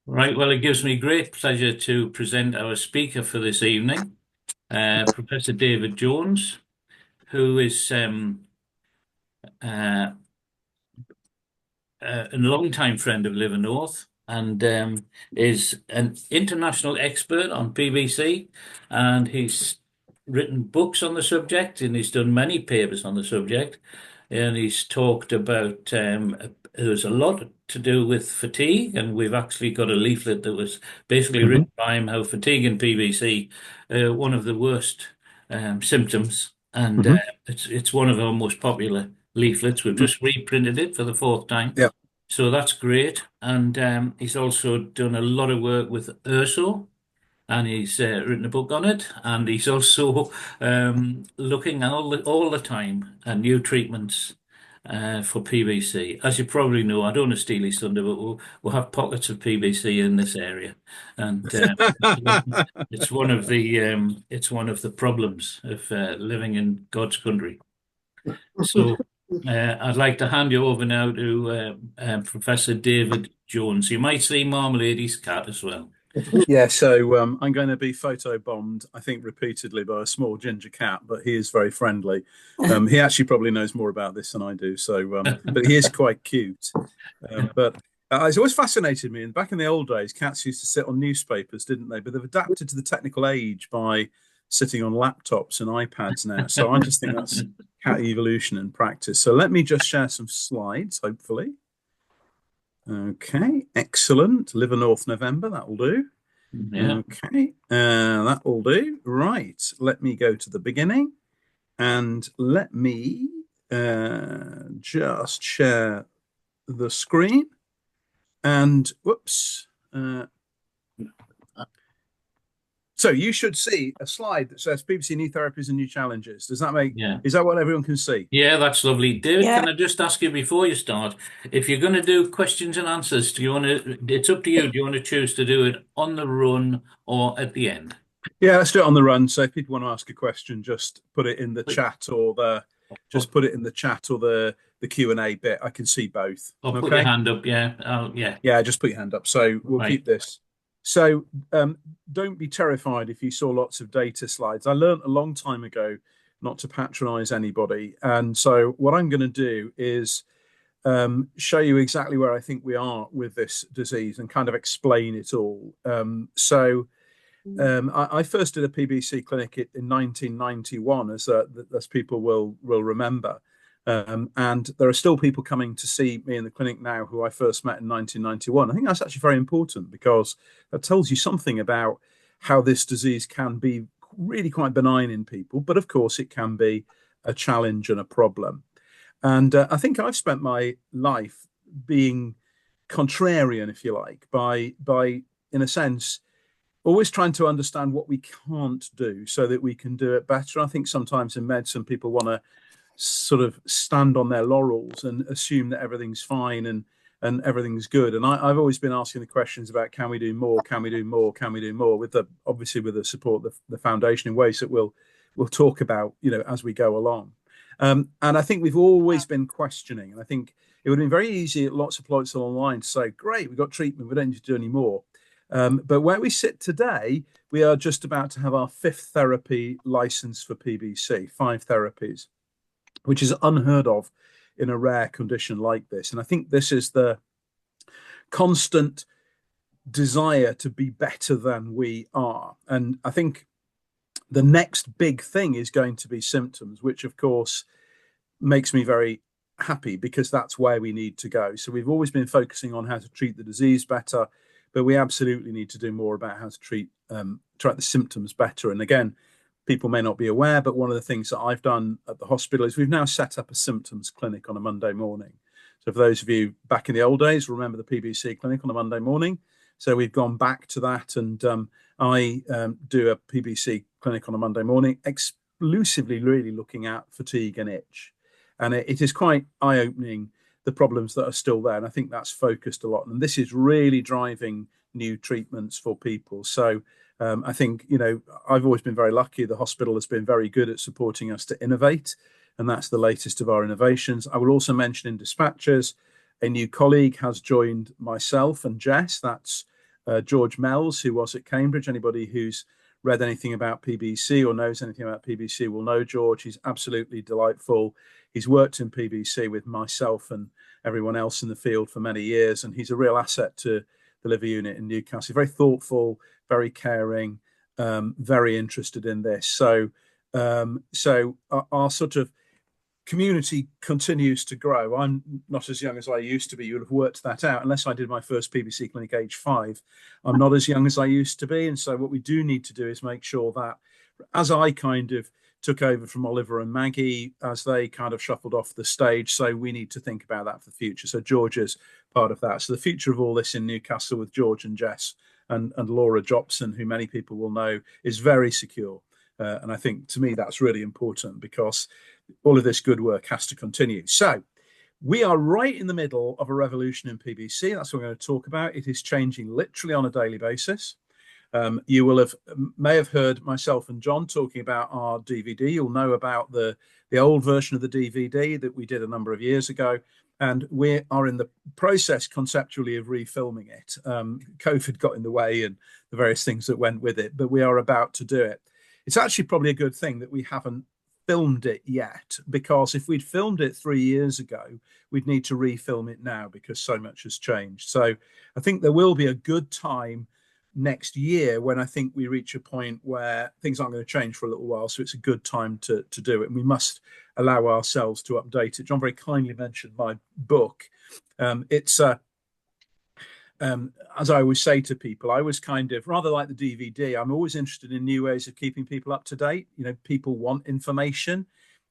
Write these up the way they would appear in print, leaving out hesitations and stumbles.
Right, well, it gives me great pleasure to present our speaker for this evening, Professor David Jones, who is uh, a long-time friend of LIVErNORTH and is an international expert on PBC, and he's written books on the subject, and he's done many papers on the subject, and he's talked about there's a lot to do with fatigue, and we've actually got a leaflet that was basically Hmm. written by him how fatigue and PBC one of the worst symptoms, and Hmm. it's one of our most popular leaflets. We've just reprinted it for the fourth time. Yeah. So that's great. And he's also done a lot of work with URSO, and he's written a book on it. And he's also looking all the time at new treatments for PBC. As you probably know, I don't want to steal his thunder, but we'll have pockets of PBC in this area, and it's one of the problems of living in God's country. So I'd like to hand you over now to Professor David Jones. You might see Marmalade's cat as well. Yeah, so I'm going to be photobombed, I think, repeatedly by a small ginger cat, but he is very friendly. He actually probably knows more about this than I do, so but he is quite cute. But It's always fascinated me. And back in the old days, cats used to sit on newspapers, didn't they? But they've adapted to the technical age by sitting on laptops and iPads now. So I just think that's cat evolution in practice. So let me just share some slides, hopefully. Okay, excellent. LIVErNORTH November, that will do. Yeah. Okay, that will do. Right, let me go to the beginning and let me just share the screen. And whoops. So you should see a slide that says PBC new therapies and new challenges. Yeah. Is that what everyone can see? Yeah, that's lovely. David, Yeah, can I just ask you before you start, if you're going to do questions and answers, do you want to, it's up to you. Do you want to choose to do it on the run or at the end? Yeah, let's do it on the run. So if people want to ask a question, just put it in the Put- chat or Or, the Q&A bit. I can see both. or put your Okay. hand up. Yeah. Yeah. Yeah, just put your hand up. So we'll Right. keep this. So don't be terrified if you saw lots of data slides. I learned a long time ago not to patronize anybody. And so what I'm going to do is show you exactly where I think we are with this disease and kind of explain it all. I first did a PBC clinic in 1991, as people will remember. And there are still people coming to see me in the clinic now who I first met in 1991. I think that's actually very important because that tells you something about how this disease can be really quite benign in people, but of course it can be a challenge and a problem. And I think I've spent my life being contrarian, if you like, by in a sense always trying to understand what we can't do so that we can do it better. I think sometimes in medicine people want to sort of stand on their laurels and assume that everything's fine and everything's good. And I've always been asking the questions about can we do more, can we do more, can we do more, with the obviously with the support of the foundation in ways that we'll talk about, as we go along. And I think we've always been questioning, and I think it would have been very easy at lots of points online to say, great, we've got treatment, we don't need to do any more. But where we sit today, we are just about to have our fifth therapy license for PBC, five therapies, which is unheard of in a rare condition like this. And I think this is the constant desire to be better than we are. And I think the next big thing is going to be symptoms, which of course makes me very happy because that's where we need to go. So we've always been focusing on how to treat the disease better, but we absolutely need to do more about how to treat the symptoms better. And again, people may not be aware, but one of the things that I've done at the hospital is we've now set up a symptoms clinic on a Monday morning. So for those of you back in the old days, remember the PBC clinic on a Monday morning. So we've gone back to that, and I do a PBC clinic on a Monday morning, exclusively really looking at fatigue and itch. And it is quite eye-opening, the problems that are still there. And I think that's focused a lot. And this is really driving new treatments for people. So I think, I've always been very lucky. The hospital has been very good at supporting us to innovate. And that's the latest of our innovations. I will also mention in dispatches, a new colleague has joined myself and Jess. That's George Mells, who was at Cambridge. Anybody who's read anything about PBC or knows anything about PBC will know George. He's absolutely delightful. He's worked in PBC with myself and everyone else in the field for many years, and he's a real asset to the liver unit in Newcastle. Very thoughtful, very caring, very interested in this. So our sort of community continues to grow. I'm not as young as I used to be. You'll have worked that out. Unless I did my first PBC clinic age 5, I'm not as young as I used to be. And so what we do need to do is make sure that as I kind of took over from Oliver and Maggie, as they kind of shuffled off the stage, so we need to think about that for the future. So George is part of that. So the future of all this in Newcastle with George and Jess and Laura Jobson, who many people will know, is very secure. And I think to me that's really important, because all of this good work has to continue. So we are right in the middle of a revolution in PBC. That's what we're going to talk about. It is changing literally on a daily basis. You will may have heard myself and John talking about our DVD. You'll know about the old version of the DVD that we did a number of years ago. And we are in the process conceptually of refilming it. COVID got in the way and the various things that went with it, but we are about to do it. It's actually probably a good thing that we haven't filmed it yet, because if we'd filmed it 3 years ago, we'd need to refilm it now because so much has changed. So I think there will be a good time next year when I think we reach a point where things aren't going to change for a little while. So it's a good time to do it. And we must allow ourselves to update it. John very kindly mentioned my book. As I always say to people, I was kind of rather like the DVD. I'm always interested in new ways of keeping people up to date. You know, people want information.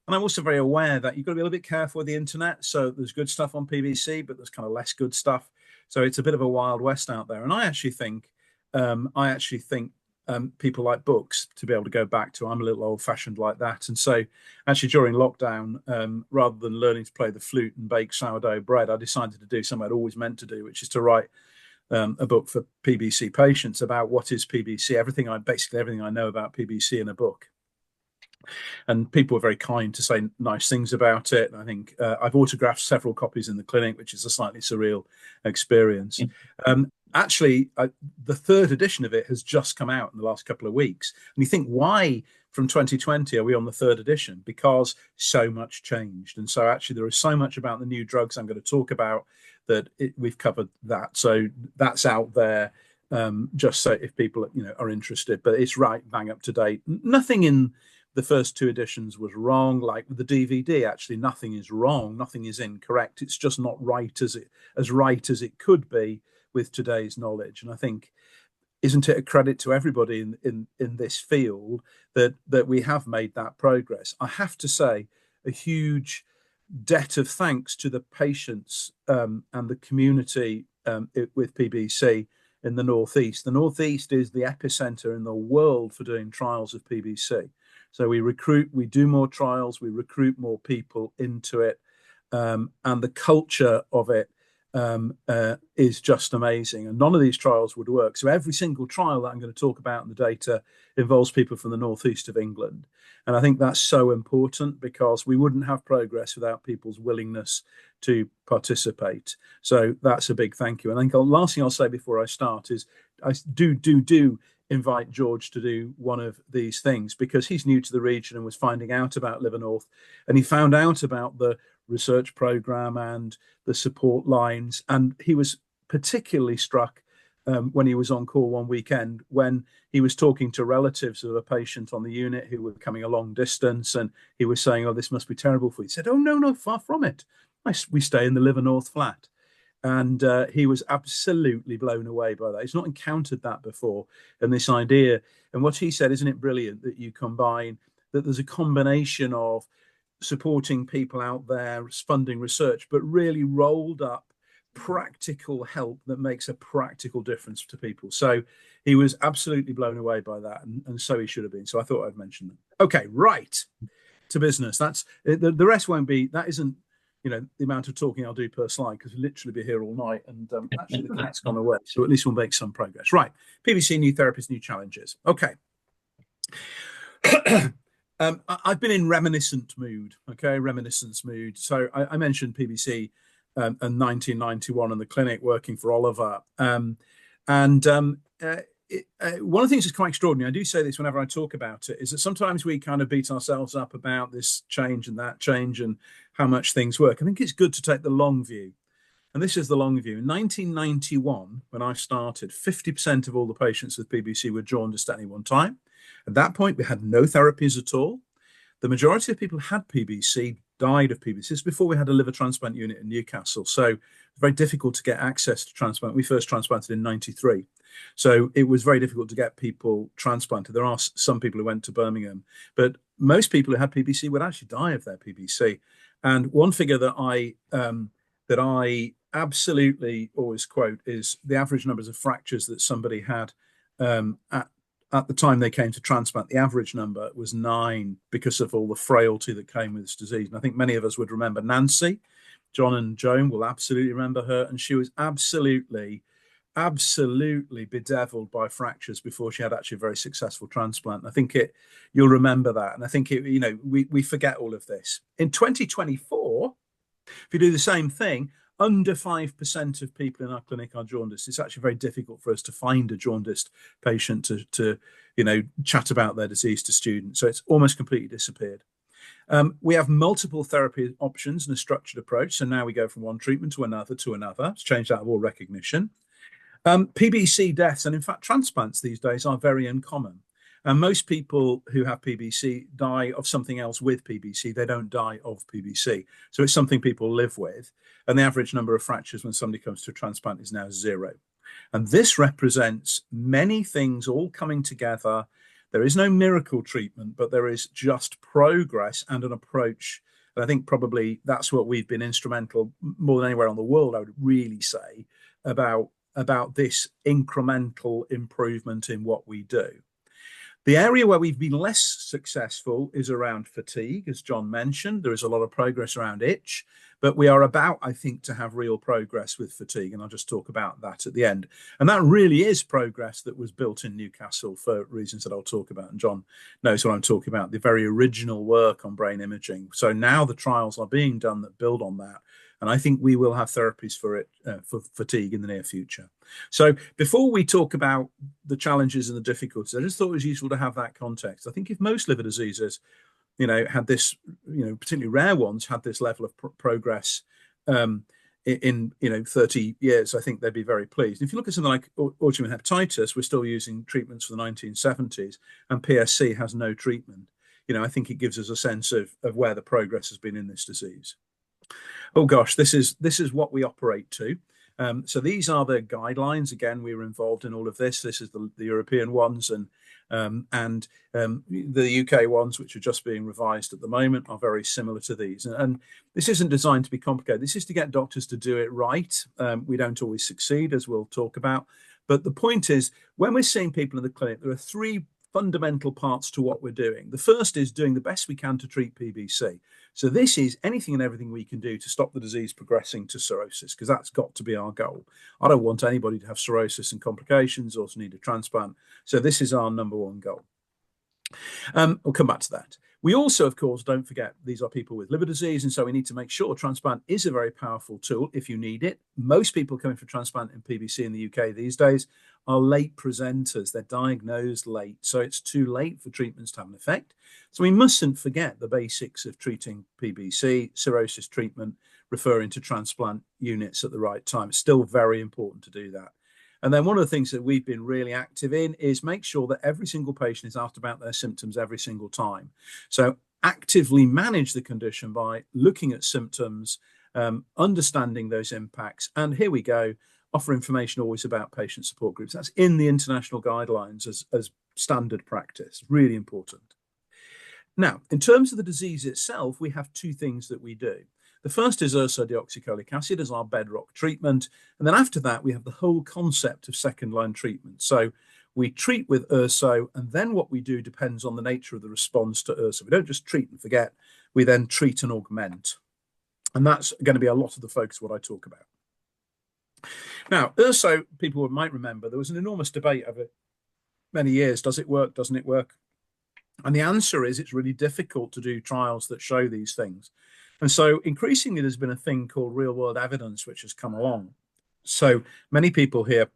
And I'm also very aware that you've got to be a little bit careful with the internet. So there's good stuff on PBC, but there's kind of less good stuff. So it's a bit of a wild west out there. And I actually think people like books to be able to go back to. I'm a little old fashioned like that. And so actually during lockdown, rather than learning to play the flute and bake sourdough bread, I decided to do something I'd always meant to do, which is to write a book for PBC patients about what is PBC, basically everything I know about PBC in a book. And people were very kind to say nice things about it. I think I've autographed several copies in the clinic, which is a slightly surreal experience. Actually, the 3rd edition of it has just come out in the last couple of weeks. And you think, why from 2020 are we on the 3rd edition? Because so much changed. And so actually there is so much about the new drugs I'm going to talk about that we've covered that. So that's out there, just so if people are interested. But it's right bang up to date. Nothing in the first 2 editions was wrong. Like with the DVD, actually nothing is wrong, nothing is incorrect. It's just not right as it could be with today's knowledge. And I think, isn't it a credit to everybody in this field that we have made that progress? I have to say, a huge debt of thanks to the patients and the community with PBC in the Northeast. The Northeast is the epicenter in the world for doing trials of PBC. So we do more trials, we recruit more people into it, and the culture of it is just amazing. And none of these trials would work. So every single trial that I'm going to talk about in the data involves people from the northeast of England. And I think that's so important, because we wouldn't have progress without people's willingness to participate. So that's a big thank you. And I think the last thing I'll say before I start is I do invite George to do one of these things, because he's new to the region and was finding out about LIVErNORTH, and he found out about the research program and the support lines. And he was particularly struck when he was on call one weekend, when he was talking to relatives of a patient on the unit who were coming a long distance, and he was saying, "Oh, this must be terrible for you." He said, "Oh, no, far from it. We stay in the LIVErNORTH flat." And he was absolutely blown away by that. He's not encountered that before. And this idea, and what he said, isn't it brilliant that you combine, that there's a combination of supporting people out there, funding research, but really rolled up practical help that makes a practical difference to people. So he was absolutely blown away by that, and so he should have been. So I thought I'd mention that. Okay, right to business. That's the rest won't be, that isn't the amount of talking I'll do per slide, because we'll literally be here all night. And actually the cat's gone away, so at least we'll make some progress. Right, PBC, new therapies, new challenges. Okay. I've been in reminiscence mood. So I mentioned PBC in 1991 in the clinic working for Oliver. And one of the things that's quite extraordinary, I do say this whenever I talk about it, is that sometimes we kind of beat ourselves up about this change and that change and how much things work. I think it's good to take the long view. And this is the long view. In 1991, when I started, 50% of all the patients with PBC were jaundiced at any one time. At that point, we had no therapies at all. The majority of people who had PBC died of PBC. This is before we had a liver transplant unit in Newcastle. So it's very difficult to get access to transplant. We first transplanted in 93. So it was very difficult to get people transplanted. There are some people who went to Birmingham, but most people who had PBC would actually die of their PBC. And one figure that I absolutely always quote is the average numbers of fractures that somebody had at the time they came to transplant. The average number was 9 because of all the frailty that came with this disease. And I think many of us would remember Nancy. John and Joan will absolutely remember her. And she was absolutely bedeviled by fractures before she had actually a very successful transplant. And I think you'll remember that. And I think we forget all of this. In 2024, if you do the same thing, under 5% of people in our clinic are jaundiced. It's actually very difficult for us to find a jaundiced patient to chat about their disease to students. So it's almost completely disappeared. We have multiple therapy options and a structured approach. So now we go from one treatment to another to another. It's changed out of all recognition. PBC deaths and in fact transplants these days are very uncommon. And most people who have PBC die of something else with PBC. They don't die of PBC. So it's something people live with. And the average number of fractures when somebody comes to a transplant is now 0. And this represents many things all coming together. There is no miracle treatment, but there is just progress and an approach. And I think probably that's what we've been instrumental more than anywhere in the world, I would really say, about this incremental improvement in what we do. The area where we've been less successful is around fatigue, as John mentioned. There is a lot of progress around itch, but we are about, I think, to have real progress with fatigue, and I'll just talk about that at the end. And that really is progress that was built in Newcastle for reasons that I'll talk about, and John knows what I'm talking about, the very original work on brain imaging. So now the trials are being done that build on that, and I think we will have therapies for it, for fatigue in the near future. So before we talk about the challenges and the difficulties, I just thought it was useful to have that context. I think if most liver diseases, had this, particularly rare ones, had this level of progress in 30 years, I think they'd be very pleased. If you look at something like autoimmune hepatitis, we're still using treatments for the 1970s, and PSC has no treatment. I think it gives us a sense of where the progress has been in this disease. Oh gosh, this is what we operate to. So these are the guidelines. Again, we were involved in all of this. This is the European ones, and the UK ones, which are just being revised at the moment, are very similar to these. And this isn't designed to be complicated. This is to get doctors to do it right. We don't always succeed, as we'll talk about. But the point is, when we're seeing people in the clinic, there are 3 fundamental parts to what we're doing. The first is doing the best we can to treat PBC. So this is anything and everything we can do to stop the disease progressing to cirrhosis, because that's got to be our goal. I don't want anybody to have cirrhosis and complications or to need a transplant. So this is our number 1 goal. We'll come back to that. We also, of course, don't forget, these are people with liver disease, and so we need to make sure transplant is a very powerful tool if you need it. Most people coming for transplant in PBC in the UK these days are late presenters. They're diagnosed late, so it's too late for treatments to have an effect. So we mustn't forget the basics of treating PBC, cirrhosis treatment, referring to transplant units at the right time. It's still very important to do that. And then one of the things that we've been really active in is make sure that every single patient is asked about their symptoms every single time. So actively manage the condition by looking at symptoms, understanding those impacts. And here we go, offer information always about patient support groups. That's in the international guidelines as standard practice, really important. Now, in terms of the disease itself, we have 2 things that we do. The first is ursodeoxycholic acid as our bedrock treatment. And then after that, we have the whole concept of second-line treatment. So we treat with urso, and then what we do depends on the nature of the response to urso. We don't just treat and forget. We then treat and augment. And that's going to be a lot of the focus of what I talk about. Now, urso, people might remember, there was an enormous debate over many years. Does it work? Doesn't it work? And the answer is it's really difficult to do trials that show these things. And so increasingly, there's been a thing called real world evidence, which has come along. So many people here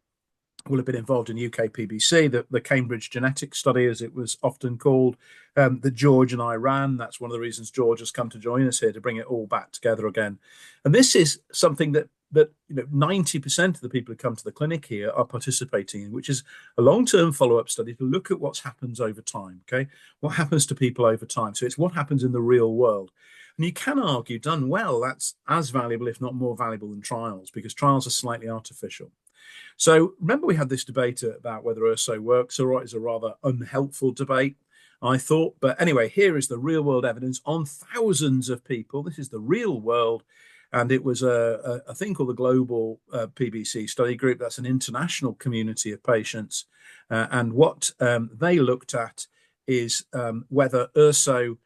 will have been involved in UK PBC, the Cambridge Genetics Study, as it was often called, that George and I ran. That's one of the reasons George has come to join us here, to bring it all back together again. And this is something that 90% of the people who come to the clinic here are participating in, which is a long-term follow-up study to look at what happens over time. Okay, what happens to people over time? So it's what happens in the real world. And you can argue, done well, that's as valuable, if not more valuable, than trials, because trials are slightly artificial. So remember, we had this debate about whether URSO works or not. Is a rather unhelpful debate, I thought. But anyway, here is the real world evidence on thousands of people. This is the real world. And it was a thing called the Global PBC Study Group. That's an international community of patients. And what they looked at is whether URSO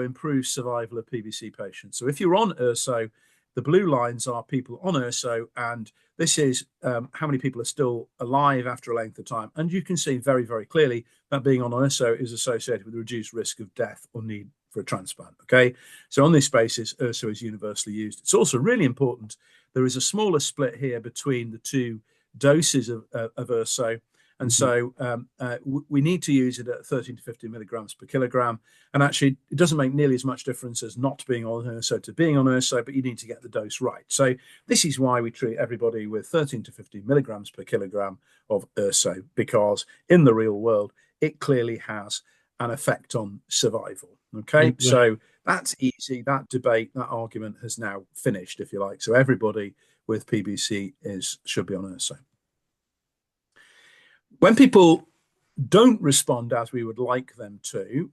improves survival of PBC patients. So if you're on URSO, the blue lines are people on URSO, and this is how many people are still alive after a length of time. And you can see very, very clearly that being on URSO is associated with a reduced risk of death or need for a transplant. Okay, so on this basis, URSO is universally used. It's also really important. There is a smaller split here between the two doses of URSO. And so we need to use it at 13 to 15 milligrams per kilogram. And actually, it doesn't make nearly as much difference as not being on URSO to being on URSO, but you need to get the dose right. So this is why we treat everybody with 13 to 15 milligrams per kilogram of URSO, because in the real world, it clearly has an effect on survival. Okay, so that's easy. That debate, that argument has now finished, if you like. So everybody with PBC should be on URSO. When people don't respond as we would like them to,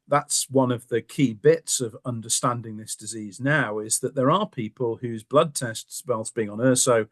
that's one of the key bits of understanding this disease now, is that there are people whose blood tests whilst being on URSO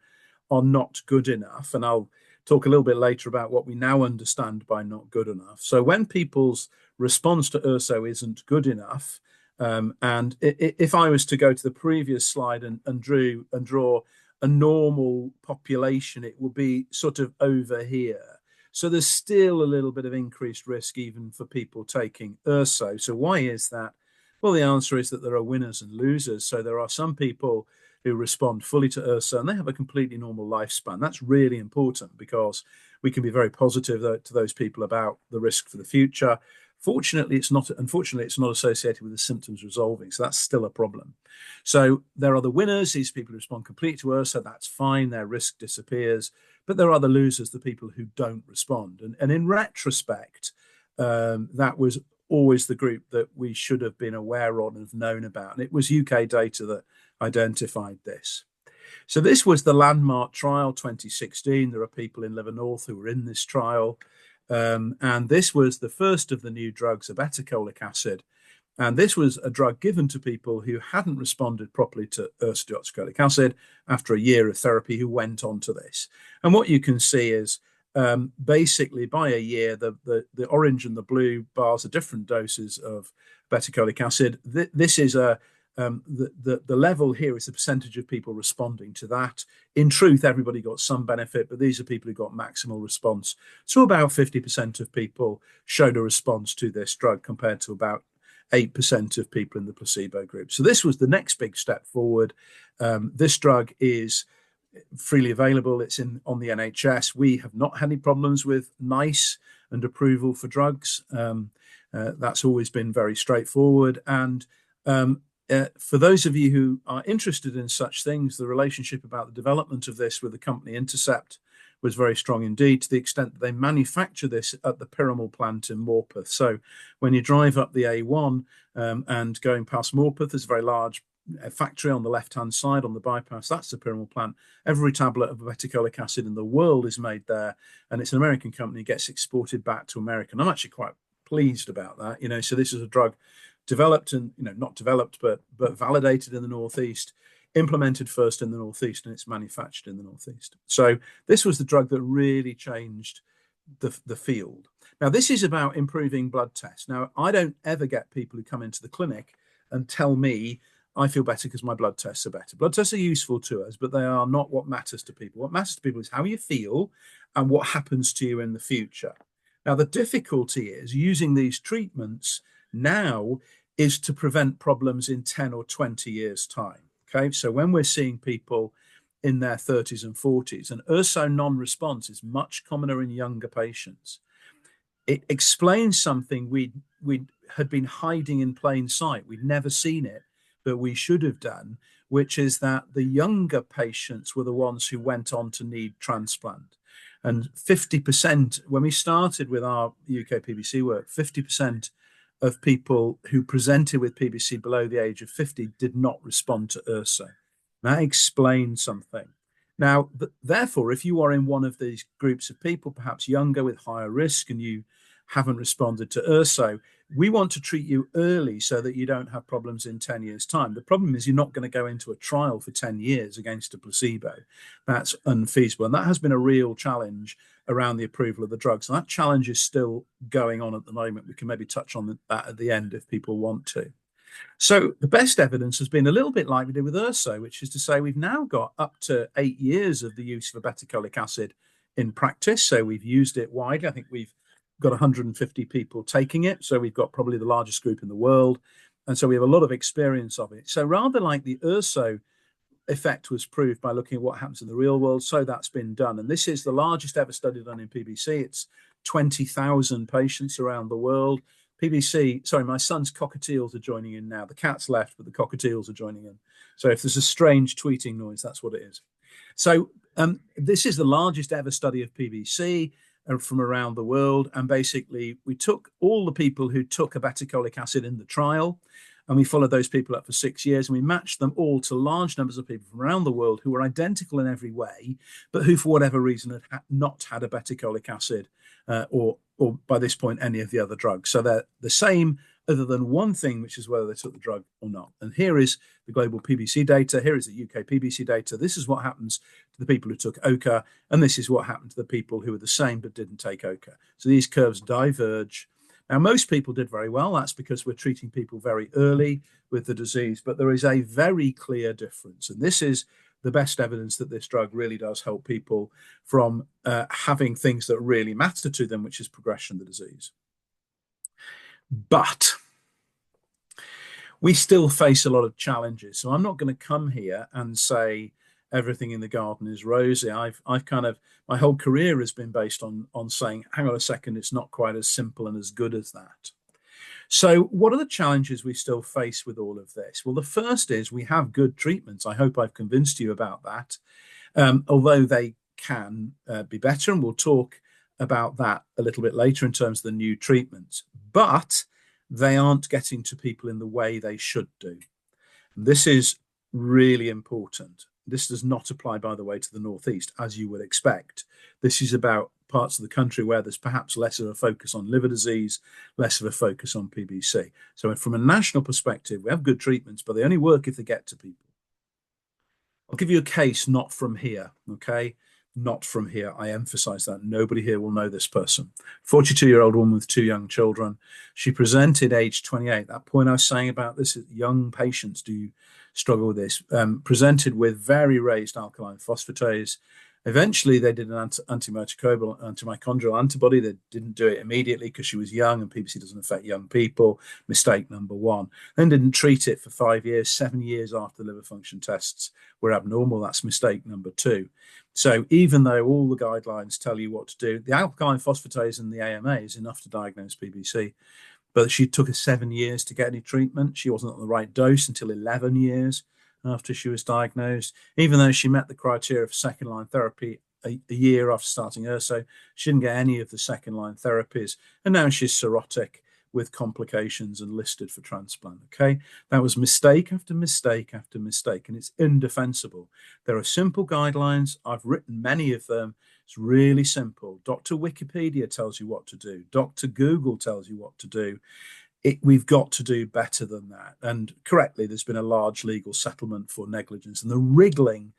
are not good enough. And I'll talk a little bit later about what we now understand by not good enough. So when people's response to URSO isn't good enough, and if I was to go to the previous slide and draw a normal population, it will be sort of over here. So there's still a little bit of increased risk even for people taking URSO. So why is that? Well, the answer is that there are winners and losers. So there are some people who respond fully to URSO and they have a completely normal lifespan. That's really important, because we can be very positive to those people about the risk for the future. Unfortunately, it's not associated with the symptoms resolving. So that's still a problem. So there are the winners, these people who respond completely to URSO. That's fine. Their risk disappears. But there are the losers, the people who don't respond. And in retrospect, that was always the group that we should have been aware of and have known about. And it was UK data that identified this. So this was the landmark trial 2016. There are people in LIVErNORTH who were in this trial. And this was the first of the new drugs, obeticholic acid. And this was a drug given to people who hadn't responded properly to ursodeoxycholic acid after a year of therapy, who went on to this. And what you can see is basically by a year, the orange and the blue bars are different doses of obeticholic acid. This is the level here is the percentage of people responding to that. In truth, everybody got some benefit, but these are people who got maximal response. So about 50% of people showed a response to this drug, compared to about 8% of people in the placebo group. So this was the next big step forward. This drug is freely available. It's on the NHS. We have not had any problems with NICE and approval for drugs. That's always been very straightforward. And for those of you who are interested in such things, the relationship about the development of this with the company Intercept was very strong indeed, to the extent that they manufacture this at the Pyramid plant in Morpeth. So when you drive up the A1 and going past Morpeth, there's a very large factory on the left-hand side on the bypass. That's the Pyramid plant. Every tablet of obeticholic acid in the world is made there, and it's an American company, gets exported back to America. And I'm actually quite pleased about that. So this is a drug developed and, not developed, but validated in the Northeast, implemented first in the Northeast, and it's manufactured in the Northeast. So this was the drug that really changed the field. Now, this is about improving blood tests. Now, I don't ever get people who come into the clinic and tell me I feel better because my blood tests are better. Blood tests are useful to us, but they are not what matters to people. What matters to people is how you feel and what happens to you in the future. Now, the difficulty is using these treatments now is to prevent problems in 10 or 20 years' time. Okay, so when we're seeing people in their 30s and 40s. And URSO non-response is much commoner in younger patients. It explains something we had been hiding in plain sight. We'd never seen it, but we should have done, which is that the younger patients were the ones who went on to need transplant. And 50%, when we started with our UK PBC work, 50% of people who presented with PBC below the age of 50 did not respond to URSO. That explains something. Now, therefore, if you are in one of these groups of people, perhaps younger with higher risk, and you haven't responded to URSO, we want to treat you early so that you don't have problems in 10 years' time. The problem is you're not going to go into a trial for 10 years against a placebo. That's unfeasible. And that has been a real challenge around the approval of the drugs. And that challenge is still going on at the moment. We can maybe touch on that at the end if people want to. So the best evidence has been a little bit like we did with URSO, which is to say we've now got up to 8 years of the use of obeticholic acid in practice. So we've used it widely. I think we've got 150 people taking it. So we've got probably the largest group in the world. And so we have a lot of experience of it. So rather like the URSO effect was proved by looking at what happens in the real world, so that's been done. And this is the largest ever study done in PBC. It's 20,000 patients around the world. PBC, sorry, my son's cockatiels are joining in now. The cat's left, but the cockatiels are joining in. So if there's a strange tweeting noise, that's what it is. So this is the largest ever study of PBC from around the world. And basically, we took all the people who took obeticholic acid in the trial, and we followed those people up for 6 years, and we matched them all to large numbers of people from around the world who were identical in every way, but who, for whatever reason, had not had obeticholic acid or by this point, any of the other drugs. So they're the same, other than one thing, which is whether they took the drug or not. And here is the global PBC data. Here is the UK PBC data. This is what happens to the people who took OCA, and this is what happened to the people who were the same but didn't take OCA. So these curves diverge. Now, most people did very well. That's because we're treating people very early with the disease, but there is a very clear difference. And this is the best evidence that this drug really does help people from having things that really matter to them, which is progression of the disease. But we still face a lot of challenges. So I'm not going to come here and say everything in the garden is rosy. I've kind of, my whole career has been based on saying, hang on a second, it's not quite as simple and as good as that. So what are the challenges we still face with all of this? Well, the first is we have good treatments. I hope I've convinced you about that, although they can be better. And we'll talk about that a little bit later in terms of the new treatments. But they aren't getting to people in the way they should do. And this is really important. This does not apply, by the way, to the Northeast, as you would expect. This is about parts of the country where there's perhaps less of a focus on liver disease, less of a focus on PBC. So from a national perspective, we have good treatments, but they only work if they get to people. I'll give you a case not from here, okay? Not from here. I emphasize that. Nobody here will know this person. 42-year-old woman with 2 young children. She presented age 28. That point I was saying about this, young patients do struggle with this. Presented with very raised alkaline phosphatase. Eventually, they did an antimitochondrial antibody. They didn't do it immediately because she was young, and PBC doesn't affect young people. Mistake number one. Then didn't treat it for 5 years, 7 years after the liver function tests were abnormal. That's mistake number two. So even though all the guidelines tell you what to do, the alkaline phosphatase and the AMA is enough to diagnose PBC. But she took her 7 years to get any treatment. She wasn't on the right dose until 11 years after she was diagnosed. Even though she met the criteria for second-line therapy a year after starting URSO, she didn't get any of the second-line therapies. And now she's cirrhotic with complications and listed for transplant, okay? That was mistake after mistake after mistake, and it's indefensible. There are simple guidelines. I've written many of them. It's really simple. Dr. Wikipedia tells you what to do. Dr. Google tells you what to do. We've got to do better than that. And correctly, there's been a large legal settlement for negligence, and the wriggling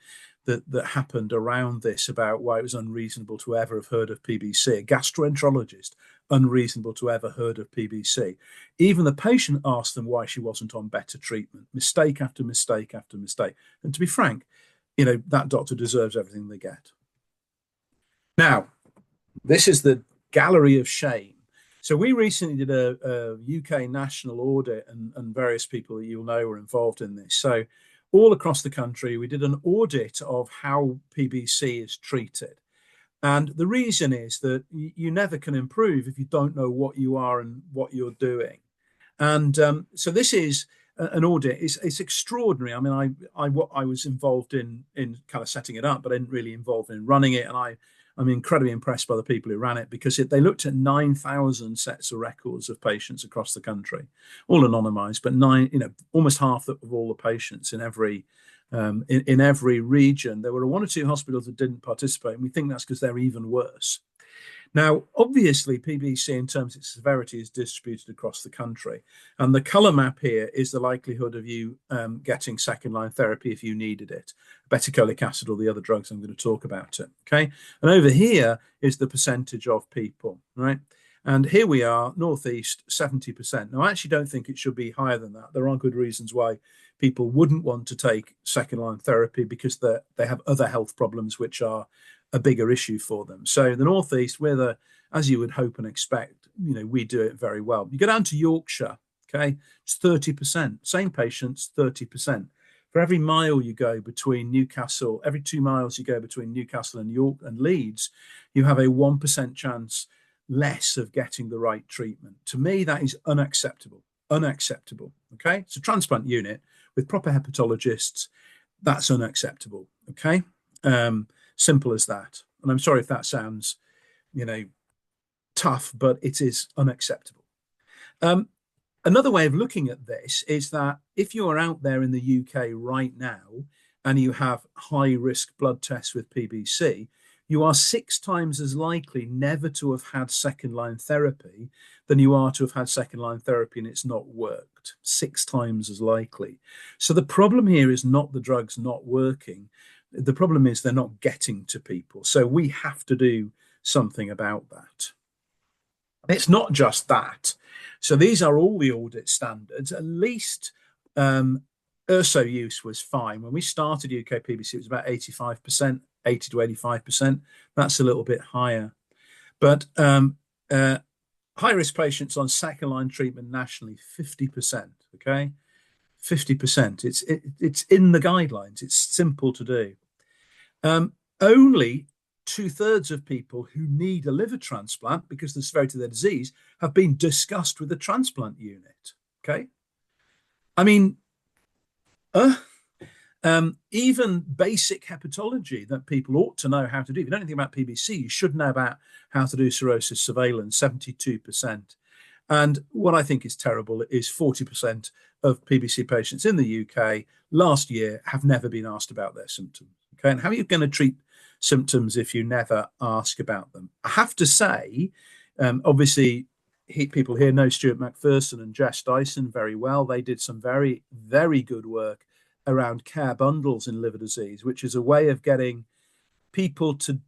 that happened around this about why it was unreasonable to ever have heard of PBC, a gastroenterologist, unreasonable to ever heard of PBC. Even the patient asked them why she wasn't on better treatment, mistake after mistake after mistake. And to be frank, that doctor deserves everything they get. Now, this is the gallery of shame. So we recently did a UK national audit, and various people that you'll know were involved in this. So all across the country. We did an audit of how PBC is treated. And the reason is that you never can improve if you don't know what you are and what you're doing. And so this is an audit. It's extraordinary. I mean, I was involved in kind of setting it up, but I didn't really involved in running it. And I'm incredibly impressed by the people who ran it, because they looked at 9,000 sets of records of patients across the country, all anonymized, but almost half of all the patients in every in every region. There were one or two hospitals that didn't participate, and we think that's because they're even worse. Now, obviously, PBC in terms of its severity is distributed across the country. And the colour map here is the likelihood of you getting second-line therapy if you needed it, obeticholic acid or the other drugs I'm going to talk about it. Okay. And over here is the percentage of people, right? And here we are, Northeast, 70%. Now, I actually don't think it should be higher than that. There are good reasons why people wouldn't want to take second-line therapy, because they have other health problems which are a bigger issue for them. So the Northeast, as you would hope and expect, we do it very well. You go down to Yorkshire, okay, it's 30%. Same patients, 30%. For every mile you go between Newcastle, every 2 miles you go between Newcastle and York and Leeds, you have a 1% chance less of getting the right treatment. To me, that is unacceptable. Unacceptable. Okay, it's a transplant unit with proper hepatologists. That's unacceptable. Okay. Simple as that. And I'm sorry if that sounds, tough, but it is unacceptable. Another way of looking at this is that if you're out there in the UK right now and you have high risk blood tests with PBC, you are 6 times as likely never to have had second line therapy than you are to have had second line therapy and it's not worked. 6 times as likely. So the problem here is not the drugs not working. The problem is they're not getting to people. So we have to do something about that. It's not just that. So these are all the audit standards. At least URSO use was fine. When we started UK PBC, it was about 85%, 80 to 85%. That's a little bit higher. But high-risk patients on second-line treatment nationally, 50%, okay? 50%. It's in the guidelines. It's simple to do. Only 2/3 of people who need a liver transplant because of the severity of their disease have been discussed with the transplant unit. Okay. I mean, even basic hepatology that people ought to know how to do. If you don't know anything about PBC, you should know about how to do cirrhosis surveillance, 72%. And what I think is terrible is 40% of PBC patients in the UK last year have never been asked about their symptoms. Okay. And how are you going to treat symptoms if you never ask about them? I have to say, obviously, people here know Stuart McPherson and Jess Dyson very well. They did some very, very good work around care bundles in liver disease, which is a way of getting people to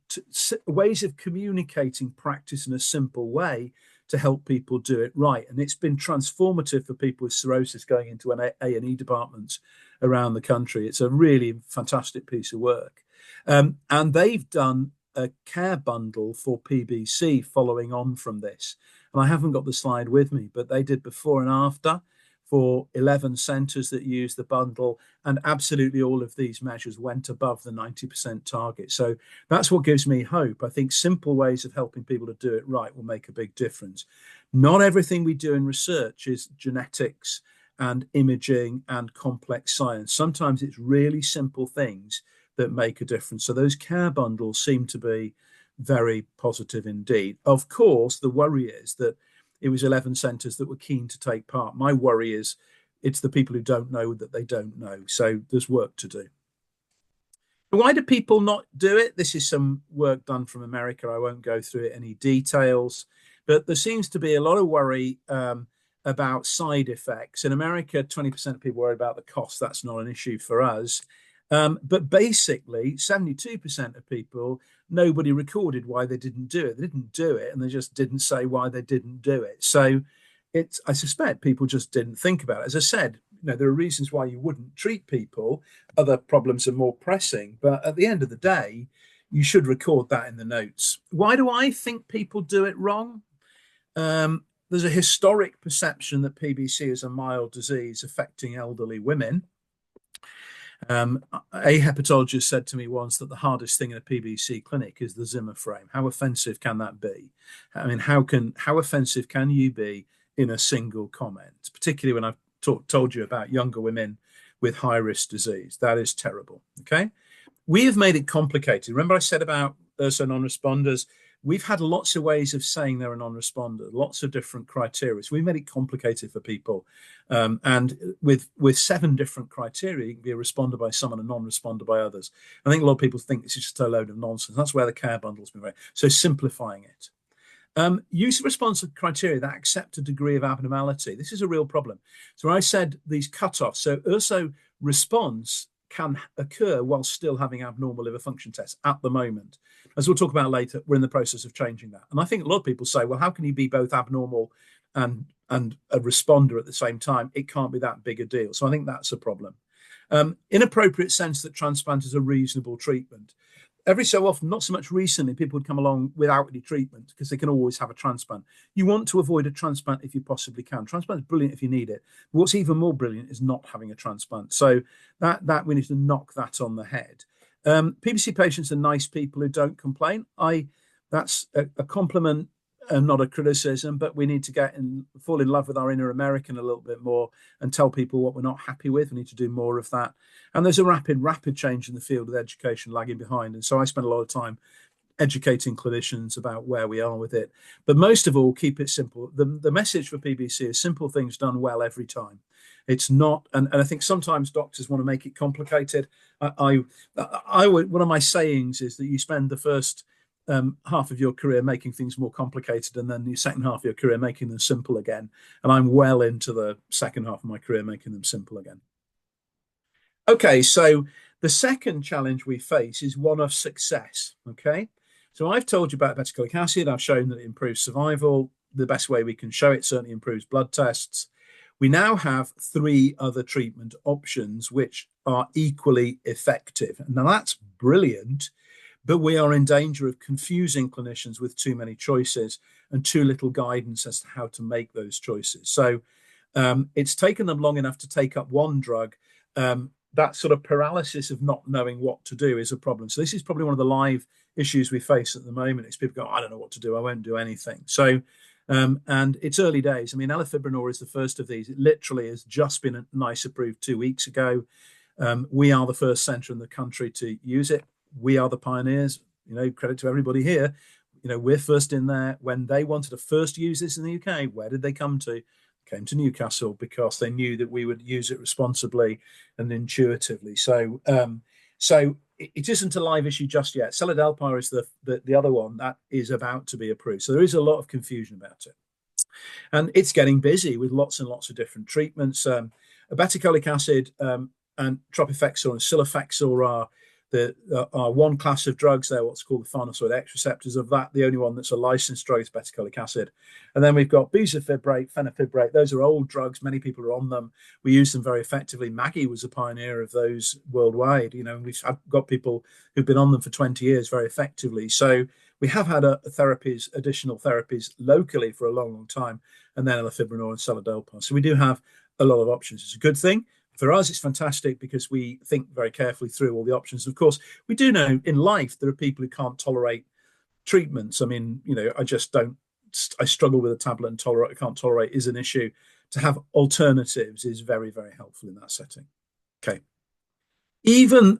ways of communicating practice in a simple way to help people do it right. And it's been transformative for people with cirrhosis going into an A&E departments around the country. It's a really fantastic piece of work. And they've done a care bundle for PBC following on from this. And I haven't got the slide with me, but they did before and after for 11 centres that used the bundle, and absolutely all of these measures went above the 90% target. So that's what gives me hope. I think simple ways of helping people to do it right will make a big difference. Not everything we do in research is genetics and imaging and complex science. Sometimes it's really simple things that make a difference. So those care bundles seem to be very positive indeed. Of course, the worry is that it was 11 centres that were keen to take part. My worry is it's the people who don't know that they don't know. So there's work to do. Why do people not do it? This is some work done from America. I won't go through it any details, but there seems to be a lot of worry about side effects. In America, 20% of people worry about the cost. That's not an issue for us. But basically, 72% of people, nobody recorded why they didn't do it. They didn't do it, and they just didn't say why they didn't do it. So I suspect people just didn't think about it. As I said, there are reasons why you wouldn't treat people. Other problems are more pressing. But at the end of the day, you should record that in the notes. Why do I think people do it wrong? There's a historic perception that PBC is a mild disease affecting elderly women. A hepatologist said to me once that the hardest thing in a PBC clinic is the Zimmer frame. How offensive can that be? I mean, how offensive can you be in a single comment, particularly when I've told you about younger women with high risk disease? That is terrible. Okay. We have made it complicated. Remember, I said about URSA non-responders? We've had lots of ways of saying they're a non-responder, lots of different criteria. So we made it complicated for people. And with 7 different criteria, you can be a responder by some and a non-responder by others. I think a lot of people think this is just a load of nonsense. That's where the care bundle's been very. So simplifying it. Use of response criteria that accept a degree of abnormality. This is a real problem. So I said these cutoffs. So URSA response can occur while still having abnormal liver function tests at the moment. As we'll talk about later, we're in the process of changing that. And I think a lot of people say, well, how can you be both abnormal and a responder at the same time? It can't be that big a deal. So I think that's a problem. Inappropriate sense that transplant is a reasonable treatment. Every so often, not so much recently, people would come along without any treatment because they can always have a transplant. You want to avoid a transplant if you possibly can. Transplant is brilliant if you need it. But what's even more brilliant is not having a transplant. So that we need to knock that on the head. PBC patients are nice people who don't complain. That's a compliment and not a criticism, but we need to fall in love with our inner American a little bit more and tell people what we're not happy with. We need to do more of that. And there's a rapid change in the field of education lagging behind. And so I spend a lot of time educating clinicians about where we are with it. But most of all, keep it simple. The message for PBC is simple things done well every time. It's not, and I think sometimes doctors want to make it complicated. One of my sayings is that you spend the first half of your career making things more complicated, and then the second half of your career making them simple again. And I'm well into the second half of my career making them simple again. Okay, so the second challenge we face is one of success. Okay, so I've told you about obeticholic acid. I've shown that it improves survival. The best way we can show it certainly improves blood tests. We now have 3 other treatment options which are equally effective. Now that's brilliant, but we are in danger of confusing clinicians with too many choices and too little guidance as to how to make those choices. So it's taken them long enough to take up one drug. That sort of paralysis of not knowing what to do is a problem. So this is probably one of the live issues we face at the moment. Is people go, I don't know what to do. I won't do anything. So, and it's early days. I mean, LIVErNORTH is the first of these. It literally has just been NICE approved 2 weeks ago. We are the first centre in the country to use it. We are the pioneers. Credit to everybody here. We're first in there. When they wanted to first use this in the UK, where did they come to? Came to Newcastle because they knew that we would use it responsibly and intuitively. So it isn't a live issue just yet. Seladelpar is the other one that is about to be approved. So there is a lot of confusion about it. And it's getting busy with lots and lots of different treatments. Obeticholic acid and tropifexor and cilofexor are one class of drugs. They're what's called the farnesoid X receptors. Of that, the only one that's a licensed drug is obeticholic acid. And then we've got bezafibrate, fenofibrate. Those are old drugs. Many people are on them. We use them very effectively. Maggie was a pioneer of those worldwide. And we've got people who've been on them for 20 years very effectively. So we have had additional therapies locally for a long, long time, and then LIVErNORTH and seladelpar. So we do have a lot of options. It's a good thing. For us, it's fantastic because we think very carefully through all the options. Of course, we do know in life there are people who can't tolerate treatments. I mean, I struggle with a tablet and can't tolerate is an issue. To have alternatives is very, very helpful in that setting. Okay. Even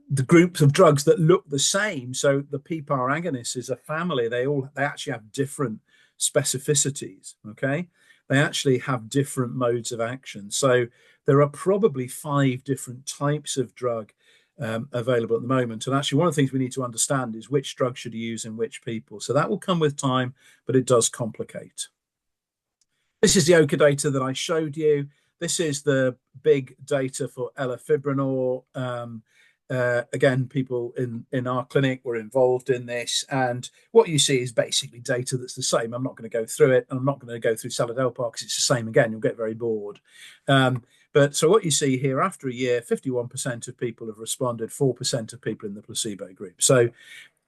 the groups of drugs that look the same, so the PPAR agonists is a family, they actually have different specificities. Okay. They actually have different modes of action. So there are probably 5 different types of drug available at the moment. And actually, one of the things we need to understand is which drug should you use in which people. So that will come with time, but it does complicate. This is the OCA data that I showed you. This is the big data for LIVErNORTH. Again, people in our clinic were involved in this, and what you see is basically data that's the same. I'm not going to go through it, and I'm not going to go through seladelpar because it's the same again. You'll get very bored. But so what you see here, after a year, 51% of people have responded, 4% of people in the placebo group. So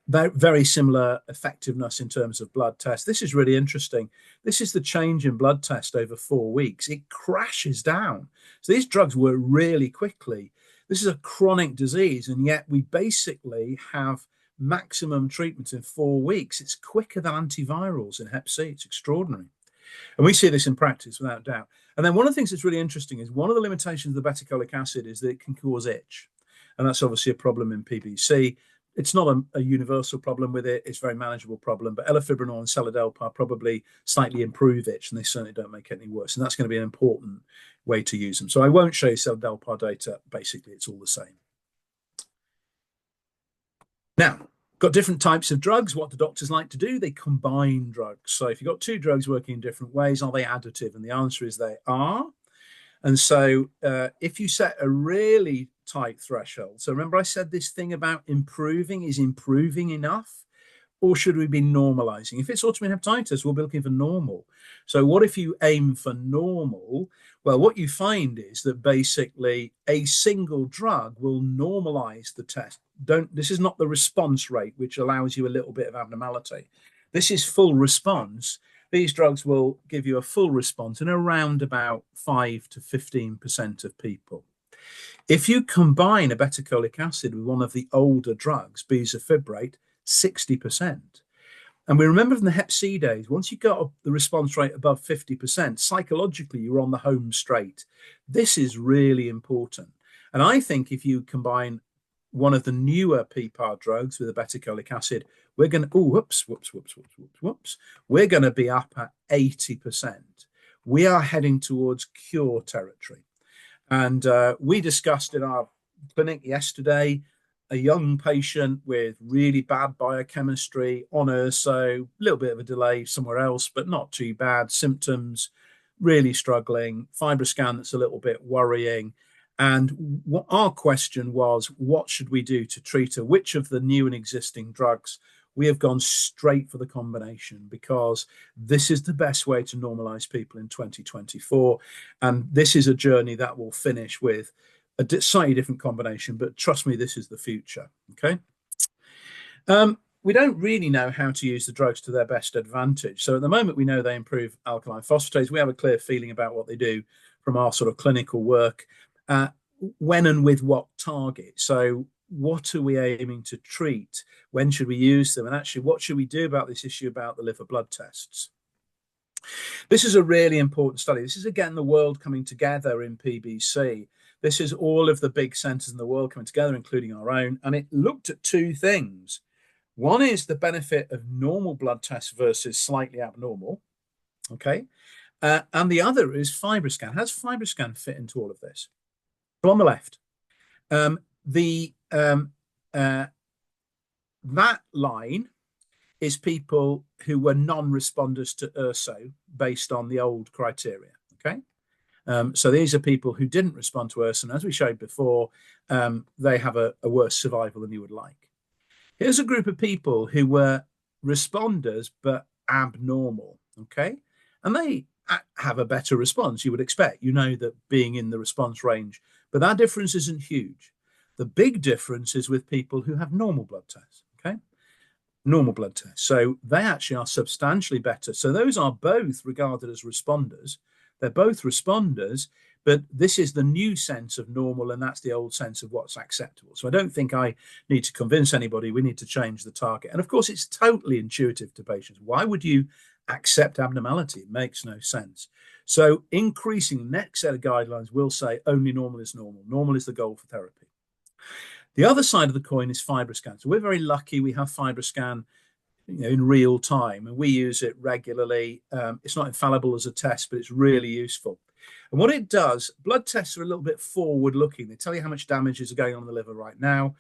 very similar effectiveness in terms of blood test. This is really interesting. This is the change in blood test over 4 weeks. It crashes down. So these drugs work really quickly. This is a chronic disease, and yet we basically have maximum treatment in 4 weeks. It's quicker than antivirals in Hep C. It's extraordinary. And we see this in practice without doubt. And then one of the things that's really interesting is one of the limitations of the beta-cholic acid is that it can cause itch. And that's obviously a problem in PBC. It's not a universal problem with it. It's a very manageable problem. But elafibranor and seladelpar probably slightly improve itch, and they certainly don't make it any worse. And that's going to be an important way to use them. So I won't show you seladelpar data. Basically, it's all the same. Now, got different types of drugs. What do doctors like to do? They combine drugs. So if you've got two drugs working in different ways, are they additive? And the answer is they are. And so if you set a really tight threshold, so remember I said this thing about improving, is improving enough? Or should we be normalizing? If it's autoimmune hepatitis, we'll be looking for normal. So what if you aim for normal? Well, what you find is that basically a single drug will normalize the test. This is not the response rate, which allows you a little bit of abnormality. This is full response. These drugs will give you a full response in around about 5 to 15% of people. If you combine a beta-cholic acid with one of the older drugs, bezafibrate, 60%. And we remember from the Hep C days, once you got the response rate above 50%, psychologically, you're on the home straight. This is really important. And I think if you combine one of the newer PPAR drugs with a beta-cholic acid, we're going to, we're going to be up at 80%. We are heading towards cure territory. And we discussed in our clinic yesterday a young patient with really bad biochemistry on urso, a little bit of a delay somewhere else, but not too bad. Symptoms, really struggling, FibroScan that's a little bit worrying. And what our question was, what should we do to treat her? Which of the new and existing drugs? We have gone straight for the combination because this is the best way to normalize people in 2024. And this is a journey that will finish with a slightly different combination, but trust me, this is the future, okay? We don't really know how to use the drugs to their best advantage. So at the moment, we know they improve alkaline phosphatase. We have a clear feeling about what they do from our sort of clinical work. When and with what target? So what are we aiming to treat? When should we use them? And actually, what should we do about this issue about the liver blood tests? This is a really important study. This is, again, the world coming together in PBC. This is all of the big centers in the world coming together, including our own. And it looked at two things. One is the benefit of normal blood tests versus slightly abnormal. Okay. And the other is FibroScan. How does FibroScan fit into all of this? So on the left, that line is people who were non-responders to URSO based on the old criteria. Okay. So these are people who didn't respond to URSO, and as we showed before, they have a worse survival than you would like. Here's a group of people who were responders but abnormal, okay? And they have a better response, you would expect. You know that being in the response range, but that difference isn't huge. The big difference is with people who have normal blood tests, okay? Normal blood tests. So they actually are substantially better. So those are both regarded as responders. They're both responders, but this is the new sense of normal, and that's the old sense of what's acceptable. So I don't think I need to convince anybody we need to change the target. And of course, it's totally intuitive to patients. Why would you accept abnormality? It makes no sense. So increasing the next set of guidelines will say only normal is normal. Normal is the goal for therapy. The other side of the coin is FibroScan. So we're very lucky we have FibroScan in real time, and we use it regularly. It's not infallible as a test, but it's really useful. And what it does, blood tests are a little bit forward looking. They tell you how much damage is going on in the liver right now,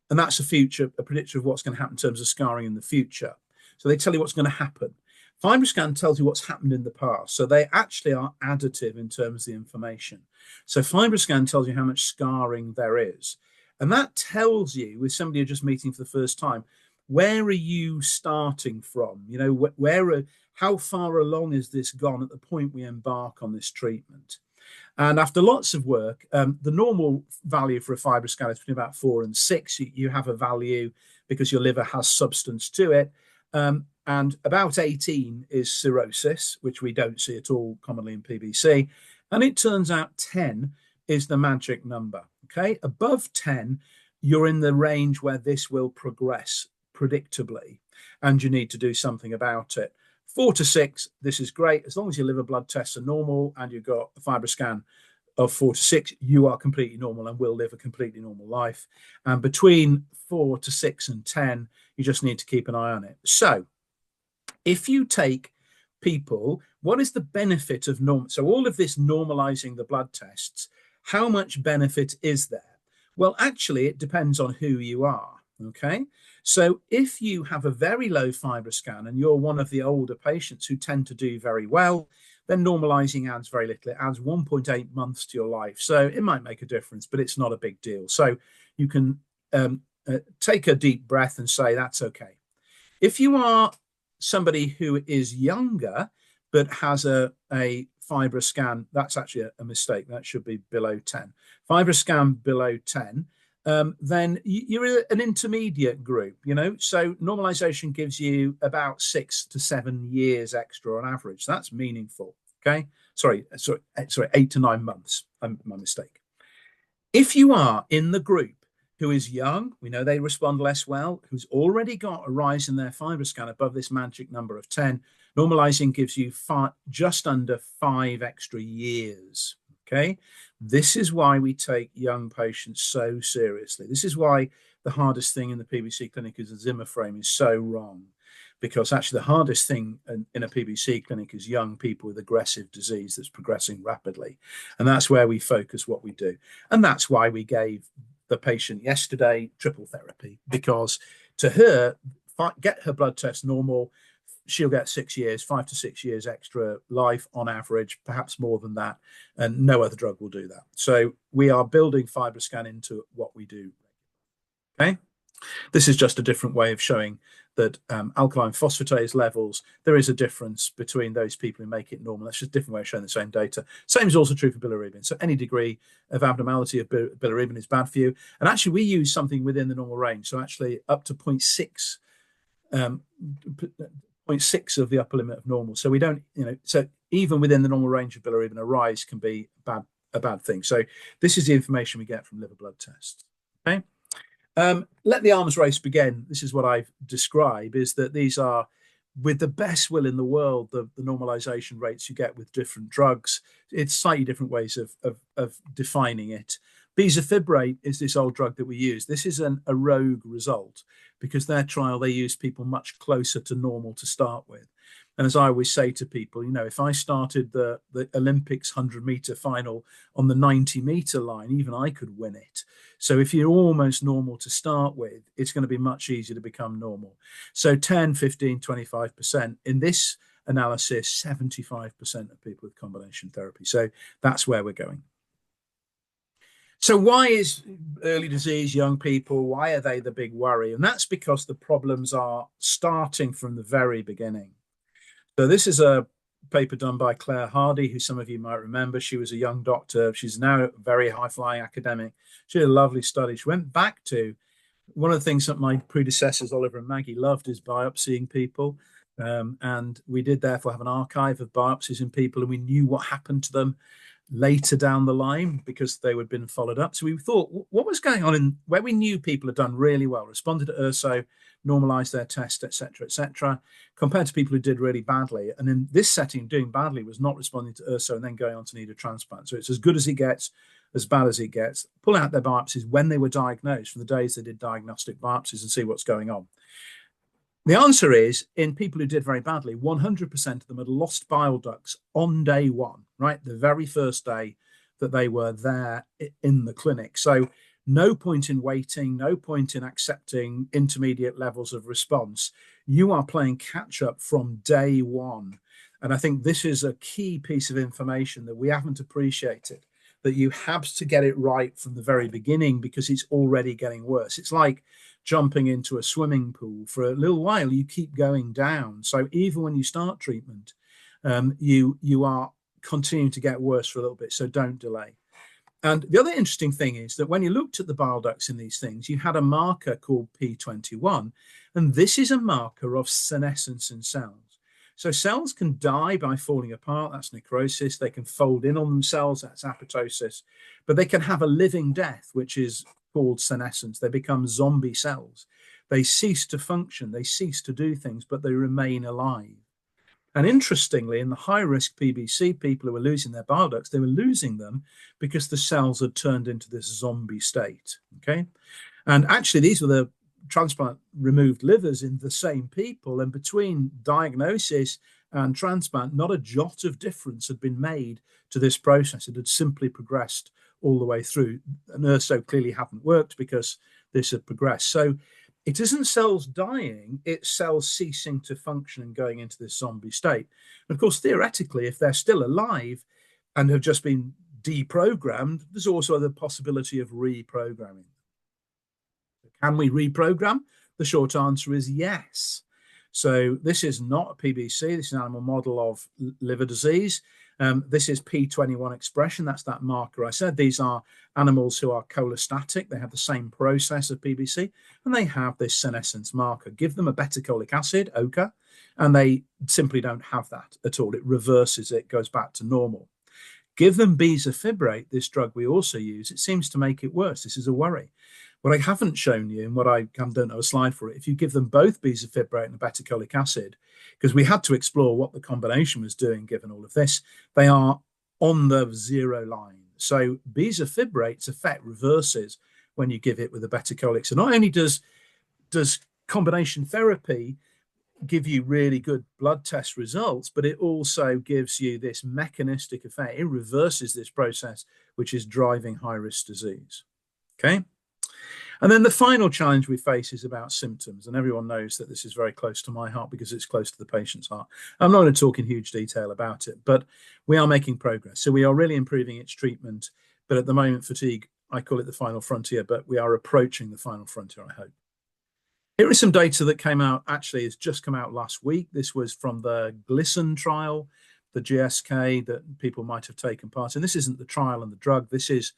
and that's a predictor of what's going to happen in terms of scarring in the future. So they tell you what's going to happen. FibroScan tells you what's happened in the past. So they actually are additive in terms of the information. So FibroScan tells you how much scarring there is. And that tells you, with somebody you're just meeting for the first time, where are you starting from? You know, how far along is this gone at the point we embark on this treatment? And after lots of work, the normal value for a FibroScan is between about 4 and 6. You have a value because your liver has substance to it. And about 18 is cirrhosis, which we don't see at all commonly in PBC. And it turns out 10 is the magic number. Okay, above 10, you're in the range where this will progress predictably, and you need to do something about it. 4 to 6, this is great. As long as your liver blood tests are normal and you've got a FibroScan of 4 to 6, you are completely normal and will live a completely normal life. And between 4 to 6 and 10, you just need to keep an eye on it. So if you take people, what is the benefit of normal? So all of this normalizing the blood tests, how much benefit is there? Well, actually, it depends on who you are. Okay. So if you have a very low FibroScan and you're one of the older patients who tend to do very well, then normalizing adds very little. It adds 1.8 months to your life. So it might make a difference, but it's not a big deal. So you can take a deep breath and say, that's okay. If you are somebody who is younger, but has a FibroScan, that's actually a mistake. That should be below 10. FibroScan below 10, then you're an intermediate group, so normalization gives you about 6 to 7 years extra on average. That's meaningful. Okay. Sorry, 8 to 9 months. My mistake. If you are in the group who is young, we know they respond less well, who's already got a rise in their FibroScan above this magic number of 10, normalizing gives you just under 5 extra years. Okay, this is why we take young patients so seriously. This is why the hardest thing in the PBC clinic is a Zimmer frame is so wrong, because actually the hardest thing in a PBC clinic is young people with aggressive disease that's progressing rapidly. And that's where we focus what we do. And that's why we gave the patient yesterday triple therapy, because to her, get her blood test normal, she'll get 6 years, 5 to 6 years extra life on average, perhaps more than that, and no other drug will do that. So we are building FibroScan into what we do. Okay, this is just a different way of showing that alkaline phosphatase levels, there is a difference between those people who make it normal. That's just a different way of showing the same data. Same is also true for bilirubin. So any degree of abnormality of bilirubin is bad for you. And actually, we use something within the normal range. So actually up to 0.6 of the upper limit of normal. So we don't, so even within the normal range of bilirubin, a rise can be a bad thing. So this is the information we get from liver blood tests. Okay. Let the arms race begin. This is what I've described, is that these are, with the best will in the world, the normalization rates you get with different drugs. It's slightly different ways of defining it. Bezafibrate is this old drug that we use. This is a rogue result, because their trial, they used people much closer to normal to start with. And as I always say to people, if I started the Olympics 100-meter final on the 90-meter line, even I could win it. So if you're almost normal to start with, it's going to be much easier to become normal. So 10, 15, 25%. In this analysis, 75% of people with combination therapy. So that's where we're going. So why is early disease, young people, why are they the big worry? And that's because the problems are starting from the very beginning. So this is a paper done by Claire Hardy, who some of you might remember. She was a young doctor. She's now a very high-flying academic. She did a lovely study. She went back to one of the things that my predecessors, Oliver and Maggie, loved, is biopsying people. And we did therefore have an archive of biopsies in people, and we knew what happened to them later down the line because they had been followed up. So we thought, what was going on in where we knew people had done really well, responded to URSO, normalized their test, etc., compared to people who did really badly. And in this setting, doing badly was not responding to URSO and then going on to need a transplant. So it's as good as it gets, as bad as it gets. Pull out their biopsies when they were diagnosed, from the days they did diagnostic biopsies, and see what's going on. The answer is, in people who did very badly, 100% of them had lost bile ducts on day one, right? The very first day that they were there in the clinic. So no point in waiting, no point in accepting intermediate levels of response. You are playing catch up from day one. And I think this is a key piece of information that we haven't appreciated, that you have to get it right from the very beginning because it's already getting worse. It's like jumping into a swimming pool. For a little while, you keep going down. So even when you start treatment, you are continuing to get worse for a little bit. So don't delay. And the other interesting thing is that when you looked at the bile ducts in these things, you had a marker called P21. And this is a marker of senescence in cells. So cells can die by falling apart, that's necrosis. They can fold in on themselves, that's apoptosis. But they can have a living death, which is called senescence. They become zombie cells. They cease to function, they cease to do things, but they remain alive. And interestingly, in the high-risk PBC people who were losing their bile ducts, they were losing them because the cells had turned into this zombie state, okay? And actually, these were the transplant removed livers in the same people, and between diagnosis and transplant, not a jot of difference had been made to this process. It had simply progressed all the way through. And URSO clearly hadn't worked because this had progressed. So it isn't cells dying, it's cells ceasing to function and going into this zombie state. And of course, theoretically, if they're still alive and have just been deprogrammed, there's also the possibility of reprogramming. Can we reprogram? The short answer is yes. So this is not a PBC, this is an animal model of liver disease. This is P21 expression, that's that marker I said. These are animals who are cholestatic, they have the same process of PBC, and they have this senescence marker. Give them a betacolic acid, OCA, and they simply don't have that at all. It reverses it, goes back to normal. Give them bezafibrate, this drug we also use, it seems to make it worse. This is a worry. What I haven't shown you, and what I don't know a slide for it, if you give them both bezafibrate and a betacolic acid, because we had to explore what the combination was doing given all of this, they are on the zero line. So bezafibrate's effect reverses when you give it with a betacolic. So not only does combination therapy give you really good blood test results, but it also gives you this mechanistic effect. It reverses this process, which is driving high-risk disease. Okay. And then the final challenge we face is about symptoms. And everyone knows that this is very close to my heart because it's close to the patient's heart. I'm not going to talk in huge detail about it, but we are making progress. So we are really improving its treatment. But at the moment, fatigue, I call it the final frontier, but we are approaching the final frontier, I hope. Here is some data that came out, actually, it's just come out last week. This was from the GLISSEN trial, the GSK that people might have taken part in. This isn't the trial and the drug. This is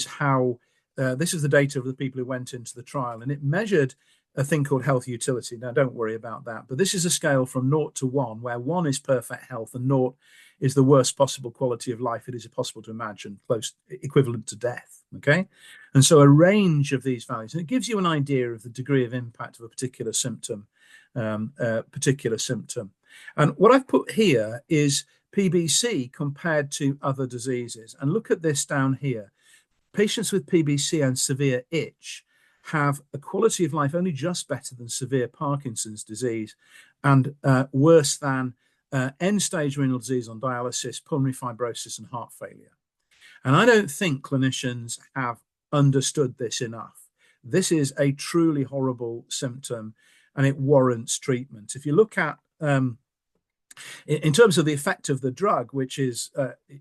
how... this is the data of the people who went into the trial, and it measured a thing called health utility. Now, don't worry about that, but this is a scale from 0 to 1, where 1 is perfect health and 0 is the worst possible quality of life it is possible to imagine, close equivalent to death. Okay, and so a range of these values, and it gives you an idea of the degree of impact of a particular symptom. And what I've put here is PBC compared to other diseases, and look at this down here. Patients with PBC and severe itch have a quality of life only just better than severe Parkinson's disease and worse than end-stage renal disease on dialysis, pulmonary fibrosis, and heart failure. And I don't think clinicians have understood this enough. This is a truly horrible symptom and it warrants treatment. If you look at in terms of the effect of the drug, which is,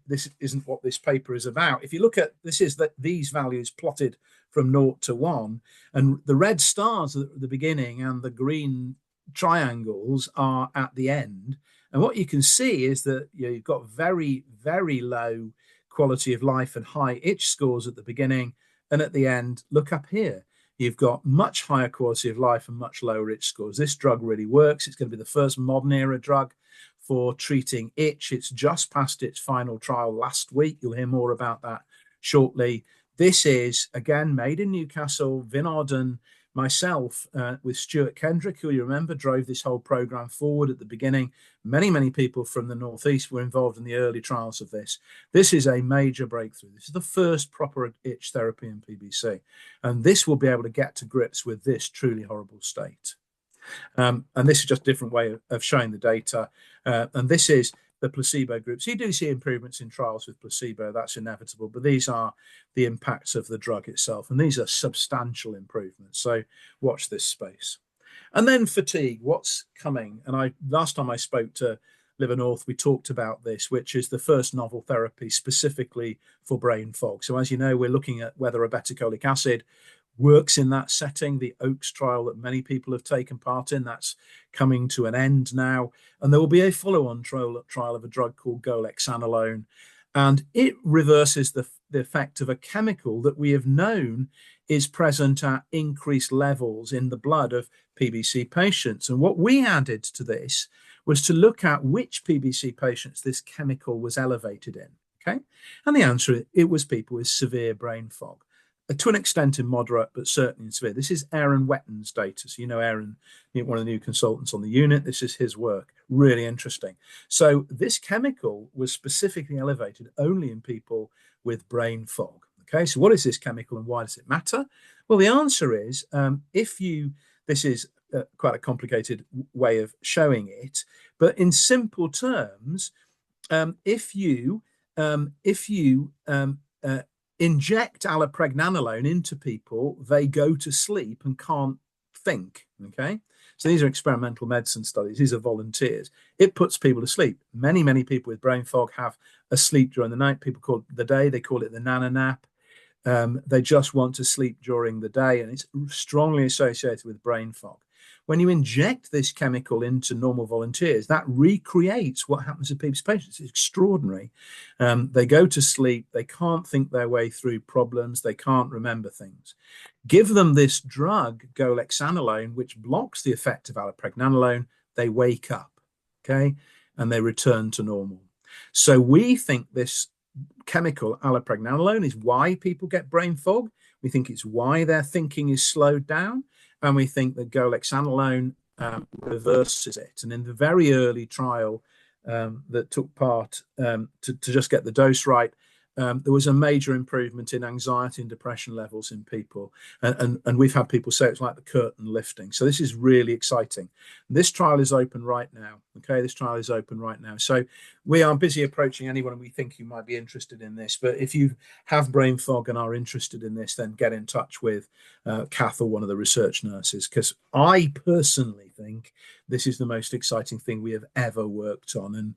this isn't what this paper is about. If you look at, this is that these values plotted from 0 to 1, and the red stars at the beginning and the green triangles are at the end. And what you can see is that you've got very, very low quality of life and high itch scores at the beginning. And at the end, look up here. You've got much higher quality of life and much lower itch scores. This drug really works. It's going to be the first modern era drug for treating itch. It's just passed its final trial last week. You'll hear more about that shortly. This is, again, made in Newcastle. Vinod and myself, with Stuart Kendrick, who you remember drove this whole program forward at the beginning. Many, many people from the Northeast were involved in the early trials of this. This is a major breakthrough. This is the first proper itch therapy in PBC. And this will be able to get to grips with this truly horrible state. And this is just a different way of showing the data. And this is the placebo group. So you do see improvements in trials with placebo, that's inevitable, but these are the impacts of the drug itself. And these are substantial improvements. So watch this space. And then fatigue, what's coming? And last time I spoke to LIVErNORTH, we talked about this, which is the first novel therapy specifically for brain fog. So as you know, we're looking at whether obeticholic acid works in that setting. The OAKS trial that many people have taken part in, that's coming to an end now. And there will be a follow-on trial of a drug called golexanolone. And it reverses the effect of a chemical that we have known is present at increased levels in the blood of PBC patients. And what we added to this was to look at which PBC patients this chemical was elevated in. Okay. And the answer, it was people with severe brain fog, to an extent in moderate, but certainly in severe. This is Aaron Wetton's data. So, Aaron, one of the new consultants on the unit, this is his work. Really interesting. So this chemical was specifically elevated only in people with brain fog. Okay, so what is this chemical and why does it matter? Well, the answer is this is quite a complicated way of showing it, but in simple terms, if you inject allopregnanolone into people, they go to sleep and can't think. Okay, so these are experimental medicine studies. These are volunteers. It puts people to sleep. Many, many people with brain fog have a sleep during the night. People call it the day. They call it the nana nap. They just want to sleep during the day, and it's strongly associated with brain fog. When you inject this chemical into normal volunteers, that recreates what happens to PBC patients. It's extraordinary. They go to sleep. They can't think their way through problems. They can't remember things. Give them this drug, golexanolone, which blocks the effect of allopregnanolone. They wake up, okay, and they return to normal. So we think this chemical allopregnanolone is why people get brain fog. We think it's why their thinking is slowed down. And we think that golexanolone reverses it. And in the very early trial that took part to just get the dose right, there was a major improvement in anxiety and depression levels in people. And we've had people say it's like the curtain lifting. So this is really exciting. This trial is open right now. Okay, this trial is open right now. So we are busy approaching anyone we think you might be interested in this. But if you have brain fog and are interested in this, then get in touch with Kath or one of the research nurses, because I personally think this is the most exciting thing we have ever worked on.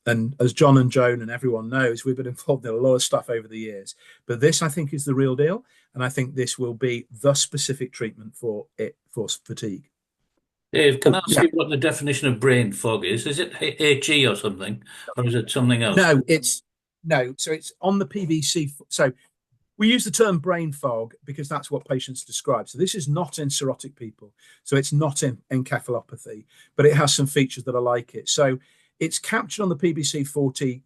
And as John and Joan and everyone knows, we've been involved in a lot of stuff over the years. But this, I think, is the real deal. And I think this will be the specific treatment for fatigue. Dave, can I ask Yeah. you what the definition of brain fog is? Is it HE or something? Or is it something else? No. So it's on the PBC. So we use the term brain fog because that's what patients describe. So this is not in cirrhotic people. So it's not in encephalopathy, but it has some features that are like it. So it's captured on the PBC-40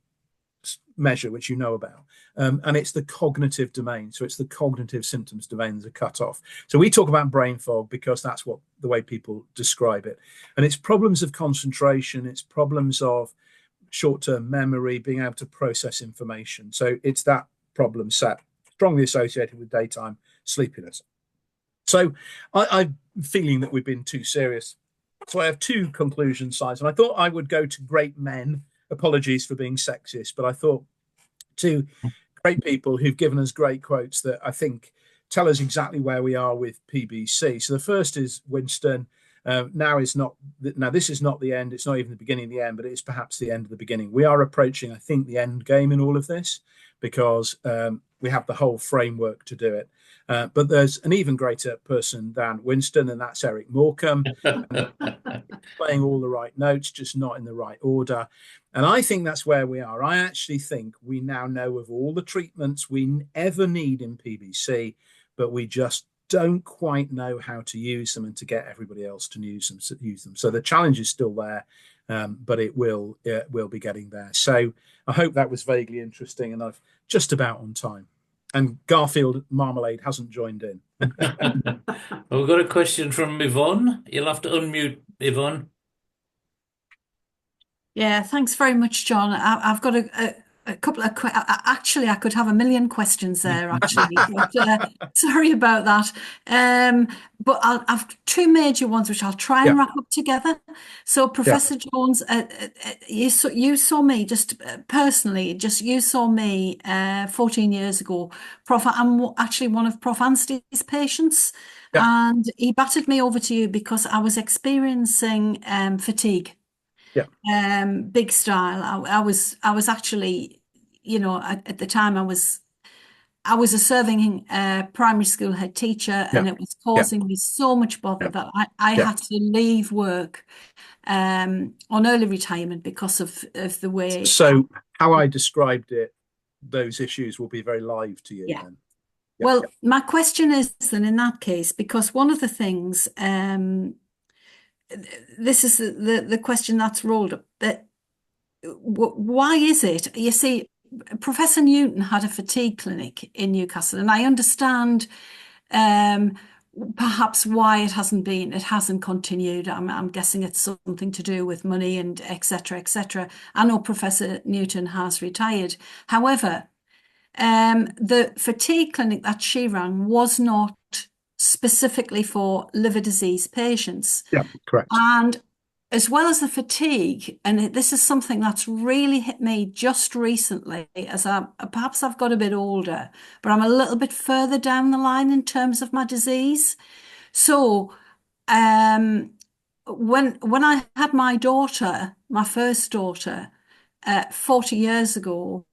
measure, which you know about, and it's the cognitive domain. So it's the cognitive symptoms domain that are cut off. So we talk about brain fog because that's the way people describe it. And it's problems of concentration, it's problems of short-term memory, being able to process information. So it's that problem set, strongly associated with daytime sleepiness. So I'm feeling that we've been too serious. So I have two conclusion slides, and I thought I would go to great men. Apologies for being sexist, but I thought two great people who've given us great quotes that I think tell us exactly where we are with PBC. So the first is Winston. Now this is not the end. It's not even the beginning of the end, but it is perhaps the end of the beginning. We are approaching, I think, the end game in all of this because we have the whole framework to do it. But there's an even greater person than Winston, and that's Eric Morecambe, playing all the right notes, just not in the right order. And I think that's where we are. I actually think we now know of all the treatments we ever need in PBC, but we just don't quite know how to use them and to get everybody else to use them. So the challenge is still there, but it will be getting there. So I hope that was vaguely interesting, and I've just about on time. And Garfield Marmalade hasn't joined in. We've got a question from Yvonne. You'll have to unmute, Yvonne. Yeah, thanks very much, John. I've got a couple of actually, I could have a million questions there, actually. But, sorry about that. But I've two major ones, which I'll try and wrap up together. So, Professor Jones, you saw me just personally, you saw me 14 years ago. I'm actually one of Prof Anstey's patients. Yeah. And he batted me over to you because I was experiencing fatigue. Yeah. Big style. I was actually, at the time I was a serving primary school head teacher, and it was causing me so much bother that I had to leave work on early retirement because of the way. So how I described it, those issues will be very live to you then. Well, my question is then in that case, because one of the things this is the question that's rolled up. That why is it? You see, Professor Newton had a fatigue clinic in Newcastle, and I understand um, perhaps why it hasn't continued. I'm guessing it's something to do with money and etc. etc. I know Professor Newton has retired. However, the fatigue clinic that she ran was not specifically for liver disease patients. Yeah, correct. And as well as the fatigue, and this is something that's really hit me just recently, as perhaps I've got a bit older, but I'm a little bit further down the line in terms of my disease. So, when I had my daughter, my first daughter, 40 years ago,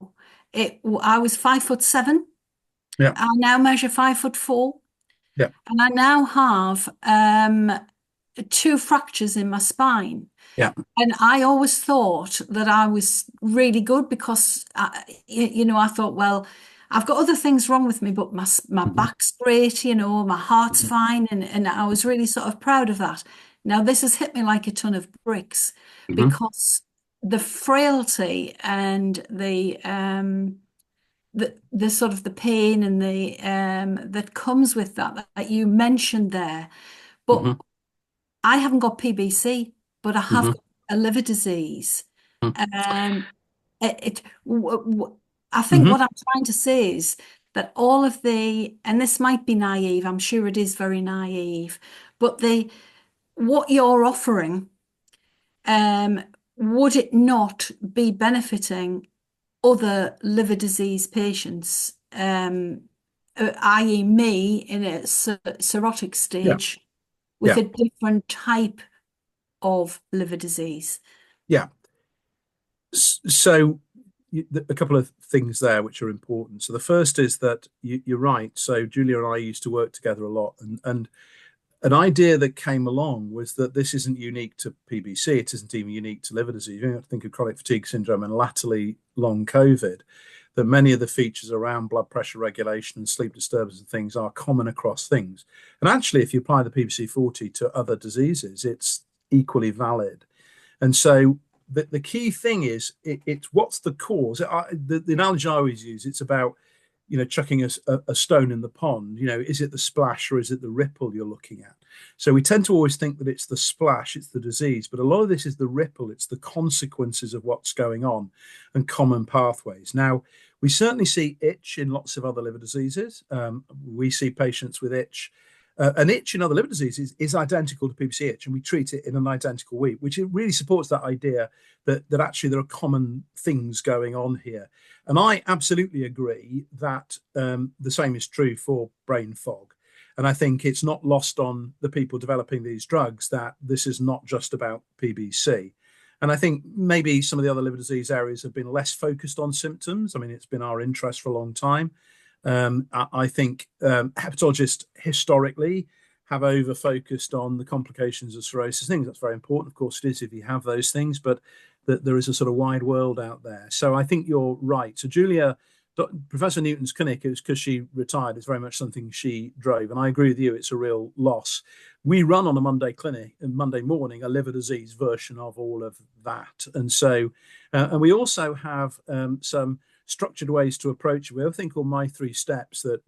I was 5'7". Yeah. I now measure 5'4". Yeah. And I now have 2 fractures in my spine. Yeah. And I always thought that I was really good because, I thought, well, I've got other things wrong with me, but my back's great, my heart's fine. And I was really sort of proud of that. Now, this has hit me like a ton of bricks because the frailty and the sort of the pain and the that comes with that you mentioned there. But I haven't got PBC, but I have got a liver disease. Um, I think what I'm trying to say is that all of and this might be naive, I'm sure it is very naive, but what you're offering, would it not be benefiting other liver disease patients, i.e. me in a cirrhotic stage with a different type of liver disease? Yeah. So a couple of things there which are important. So the first is that you're right. So Julia and I used to work together a lot, and an idea that came along was that this isn't unique to PBC. It isn't even unique to liver disease. You have to think of chronic fatigue syndrome and latterly long COVID, that many of the features around blood pressure regulation and sleep disturbance and things are common across things. And actually, if you apply the PBC-40 to other diseases, it's equally valid. And so the key thing is, it's what's the cause? The analogy I always use, it's about, chucking a stone in the pond. Is it the splash or is it the ripple you're looking at? So we tend to always think that it's the splash, it's the disease, but a lot of this is the ripple, it's the consequences of what's going on and common pathways. Now, we certainly see itch in lots of other liver diseases. We see patients with itch. An itch in other liver diseases is identical to PBC itch, and we treat it in an identical way, which it really supports that idea that actually there are common things going on here. And I absolutely agree that the same is true for brain fog. And I think it's not lost on the people developing these drugs that this is not just about PBC. And I think maybe some of the other liver disease areas have been less focused on symptoms. I mean, it's been our interest for a long time. I think hepatologists historically have over-focused on the complications of cirrhosis. I think that's very important. Of course, it is if you have those things, but there is a sort of wide world out there. So I think you're right. So Julia, Professor Newton's clinic, it was because she retired. It's very much something she drove. And I agree with you, it's a real loss. We run on a Monday clinic and Monday morning, a liver disease version of all of that. And so, and we also have some structured ways to approach it. We have a thing called My 3 Steps that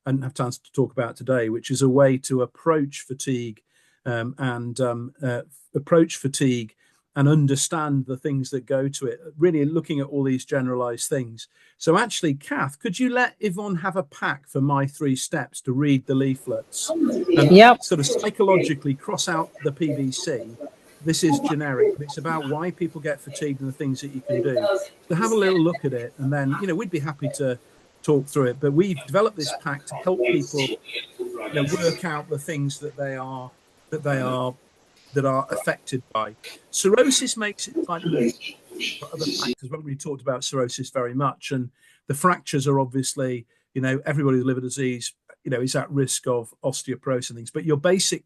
I didn't have time to talk about today, which is a way to approach fatigue and understand the things that go to it, really looking at all these generalized things. So actually, Kath, could you let Yvonne have a pack for My 3 Steps to read the leaflets and sort of psychologically cross out the PBC? This is generic, but it's about why people get fatigued and the things that you can do. So have a little look at it, and then, we'd be happy to talk through it. But we've developed this pack to help people work out the things that are affected by. Cirrhosis makes it slightly more, but other factors. We haven't really talked about cirrhosis very much, and the fractures are obviously, everybody with liver disease, is at risk of osteoporosis and things. But your basic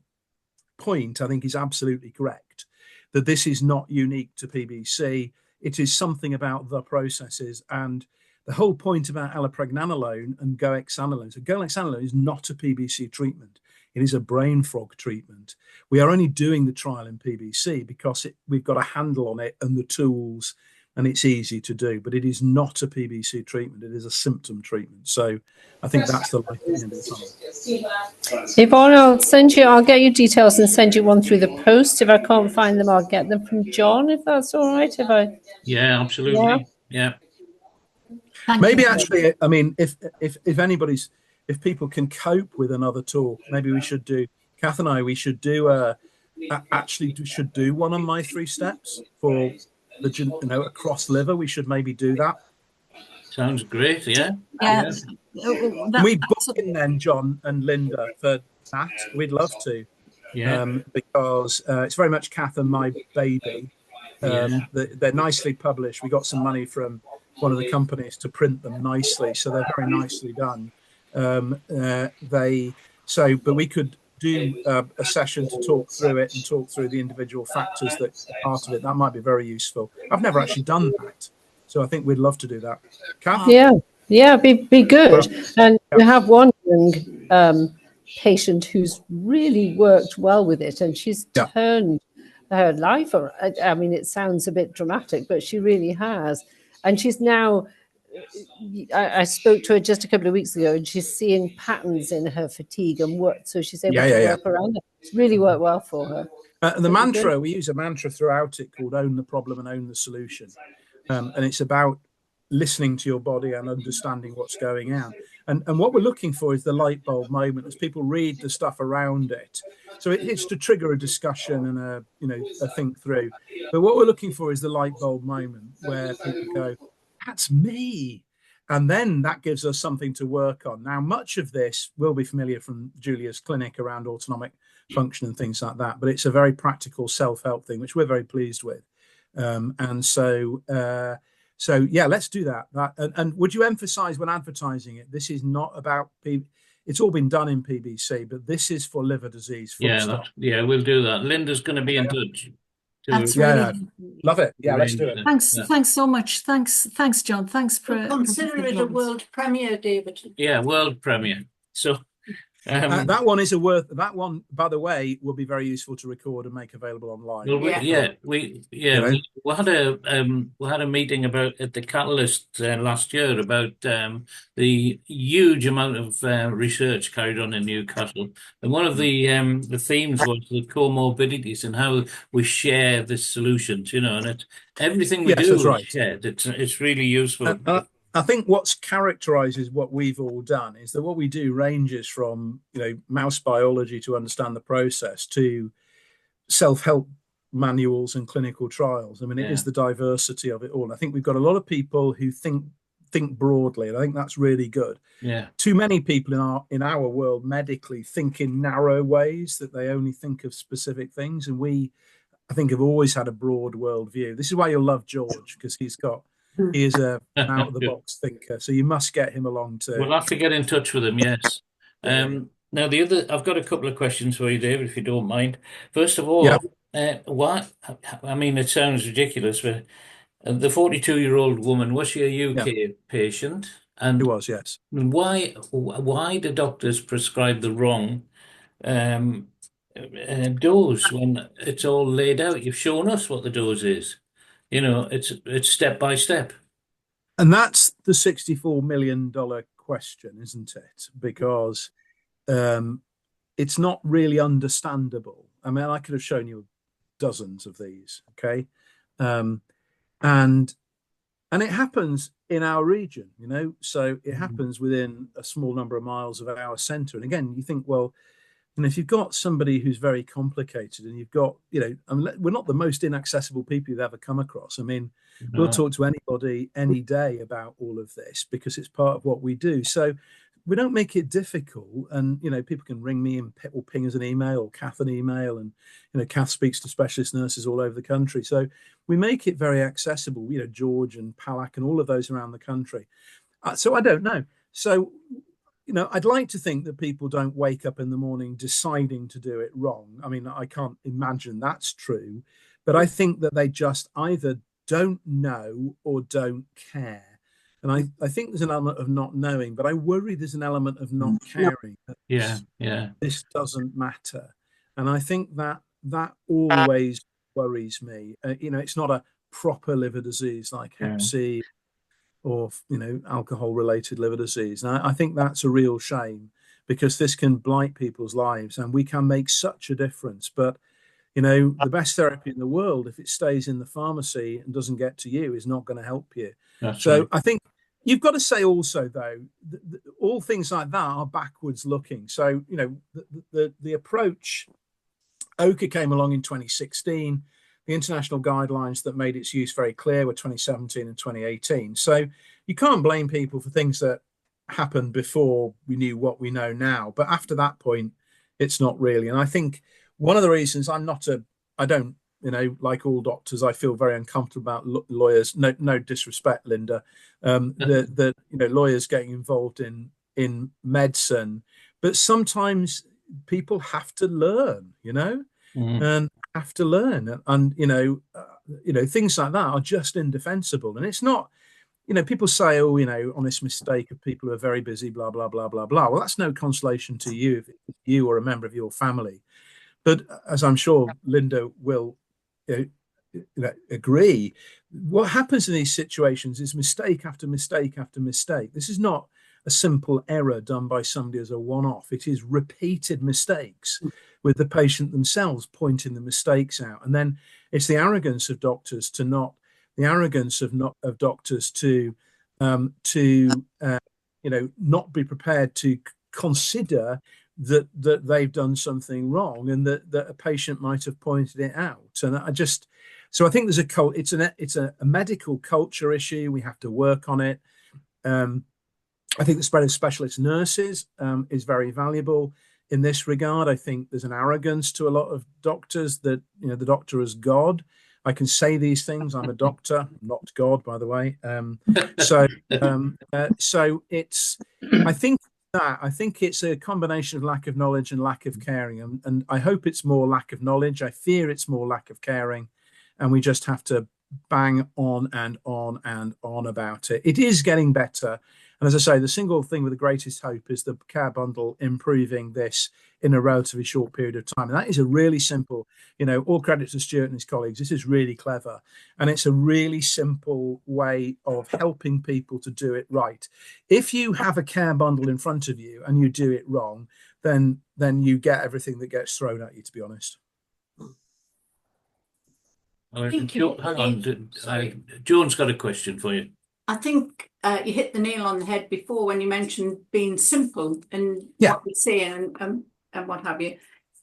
point, I think, is absolutely correct, that this is not unique to PBC. It is something about the processes, and the whole point about allopregnanolone and goexanolone. So goexanolone is not a PBC treatment. It is a brain fog treatment. We are only doing the trial in PBC because we've got a handle on it and the tools, and it's easy to do. But it is not a PBC treatment. It is a symptom treatment. So I think that's the light at the end of the tunnel. Yvonne, I'll get your details and send you one through the post. If I can't find them, I'll get them from John, if that's all right. Yeah, absolutely. Yeah. Maybe actually, I mean, if people can cope with another talk, maybe we should do, Kath and I, we should do one on my 3 steps for the, across liver. We should maybe do that. Sounds great. Yeah. Yes. Can we book in then, John and Linda, for that? We'd love to. Yeah. Because it's very much Kath and my baby. They're nicely published. We got some money from one of the companies to print them nicely, so they're very nicely done. But we could do a session to talk through it and talk through the individual factors that are part of it. That might be very useful. I've never actually done that, so I think we'd love to do that. Kath? Yeah, be good. And we have one young patient who's really worked well with it, and she's turned her life around. I mean, it sounds a bit dramatic, but she really has. And she's now, I spoke to her just a couple of weeks ago, and she's seeing patterns in her fatigue and work. So she's able to work around it. It's really worked well for her. The mantra, we use a mantra throughout it called own the problem and own the solution. And it's about listening to your body and understanding what's going on. And what we're looking for is the light bulb moment as people read the stuff around it. So it's to trigger a discussion and a think through. But what we're looking for is the light bulb moment where people go, that's me. And then that gives us something to work on. Now, much of this will be familiar from Julia's clinic around autonomic function and things like that. But it's a very practical self-help thing, which we're very pleased with. So yeah, let's do that. And would you emphasize when advertising it, this is not about it's all been done in PBC, but this is for liver disease. Yeah, we'll do that. Linda's going to be in touch. That's really love it. Yeah, let's do it. Thanks so much. Thanks, John. Thanks for consider it a world premiere, David. Yeah, world premiere. So that one is that one, by the way, will be very useful to record and make available online. We had a meeting at the Catalyst last year about the huge amount of research carried on in Newcastle, and one of the themes was the comorbidities and how we share the solutions. And everything we do is shared. It's really useful. I think what characterizes what we've all done is that what we do ranges from mouse biology to understand the process to self-help manuals and clinical trials. I mean, it is the diversity of it all. And I think we've got a lot of people who think broadly, and I think that's really good. Yeah. Too many people in our world medically think in narrow ways, that they only think of specific things. And I think, have always had a broad world view. This is why you'll love George, because he is an out-of-the-box thinker, so you must get him along too. We'll have to get in touch with him, yes. Now, I've got a couple of questions for you, David, if you don't mind. First of all, why? I mean, it sounds ridiculous, but the 42-year-old woman, was she a UK patient? And she was, yes. Why do doctors prescribe the wrong dose when it's all laid out? You've shown us what the dose is. It's step by step. And that's the $64 million question, isn't it? Because it's not really understandable. I mean, I could have shown you dozens of these, okay? And it happens in our region, so it happens within a small number of miles of our centre. And again, you think, well, if you've got somebody who's very complicated and you've got, we're not the most inaccessible people you've ever come across. I mean, we'll talk to anybody any day about all of this because it's part of what we do. So we don't make it difficult. And, people can ring me or ping us an email or Kath an email. And, Kath speaks to specialist nurses all over the country. So we make it very accessible, George and Palak and all of those around the country. So I don't know. So I'd like to think that people don't wake up in the morning deciding to do it wrong. I mean, I can't imagine that's true, but I think that they just either don't know or don't care. And I think there's an element of not knowing, but I worry there's an element of not caring. Yeah. This doesn't matter. And I think that always worries me. It's not a proper liver disease like Hep C or, alcohol-related liver disease. And I think that's a real shame, because this can blight people's lives and we can make such a difference. But, the best therapy in the world, if it stays in the pharmacy and doesn't get to you, is not going to help you. That's So right. I think you've got to say also, though, all things like that are backwards looking. So, the approach, OCA came along in 2016. The international guidelines that made its use very clear were 2017 and 2018. So you can't blame people for things that happened before we knew what we know now. But after that point, it's not really. And I think one of the reasons I don't, like all doctors, I feel very uncomfortable about lawyers. No disrespect, Linda. Lawyers getting involved in medicine, but sometimes people have to learn, and have to learn, and things like that are just indefensible. And it's not, people say, honest mistake of people who are very busy, blah blah blah blah blah. Well, that's no consolation to you if it's you or a member of your family. But as I'm sure Linda will agree, what happens in these situations is mistake after mistake after mistake. This is not a simple error done by somebody as a one-off. It is repeated mistakes with the patient themselves pointing the mistakes out. And then it's the arrogance of doctors not be prepared to consider that they've done something wrong, and that a patient might have pointed it out. And so I think there's it's a medical culture issue. We have to work on it. I think the spread of specialist nurses is very valuable in this regard. I think there's an arrogance to a lot of doctors that, the doctor is God. I can say these things. I'm a doctor, not God, by the way. So it's, I think it's a combination of lack of knowledge and lack of caring. And I hope it's more lack of knowledge. I fear it's more lack of caring. And we just have to bang on and on and on about it. It is getting better. And as I say, the single thing with the greatest hope is the care bundle improving this in a relatively short period of time. And that is a really simple, all credit to Stuart and his colleagues. This is really clever. And it's a really simple way of helping people to do it right. If you have a care bundle in front of you and you do it wrong, then you get everything that gets thrown at you, to be honest. Hang on, Joan's got a question for you. I think you hit the nail on the head before when you mentioned being simple and what we say and what have you.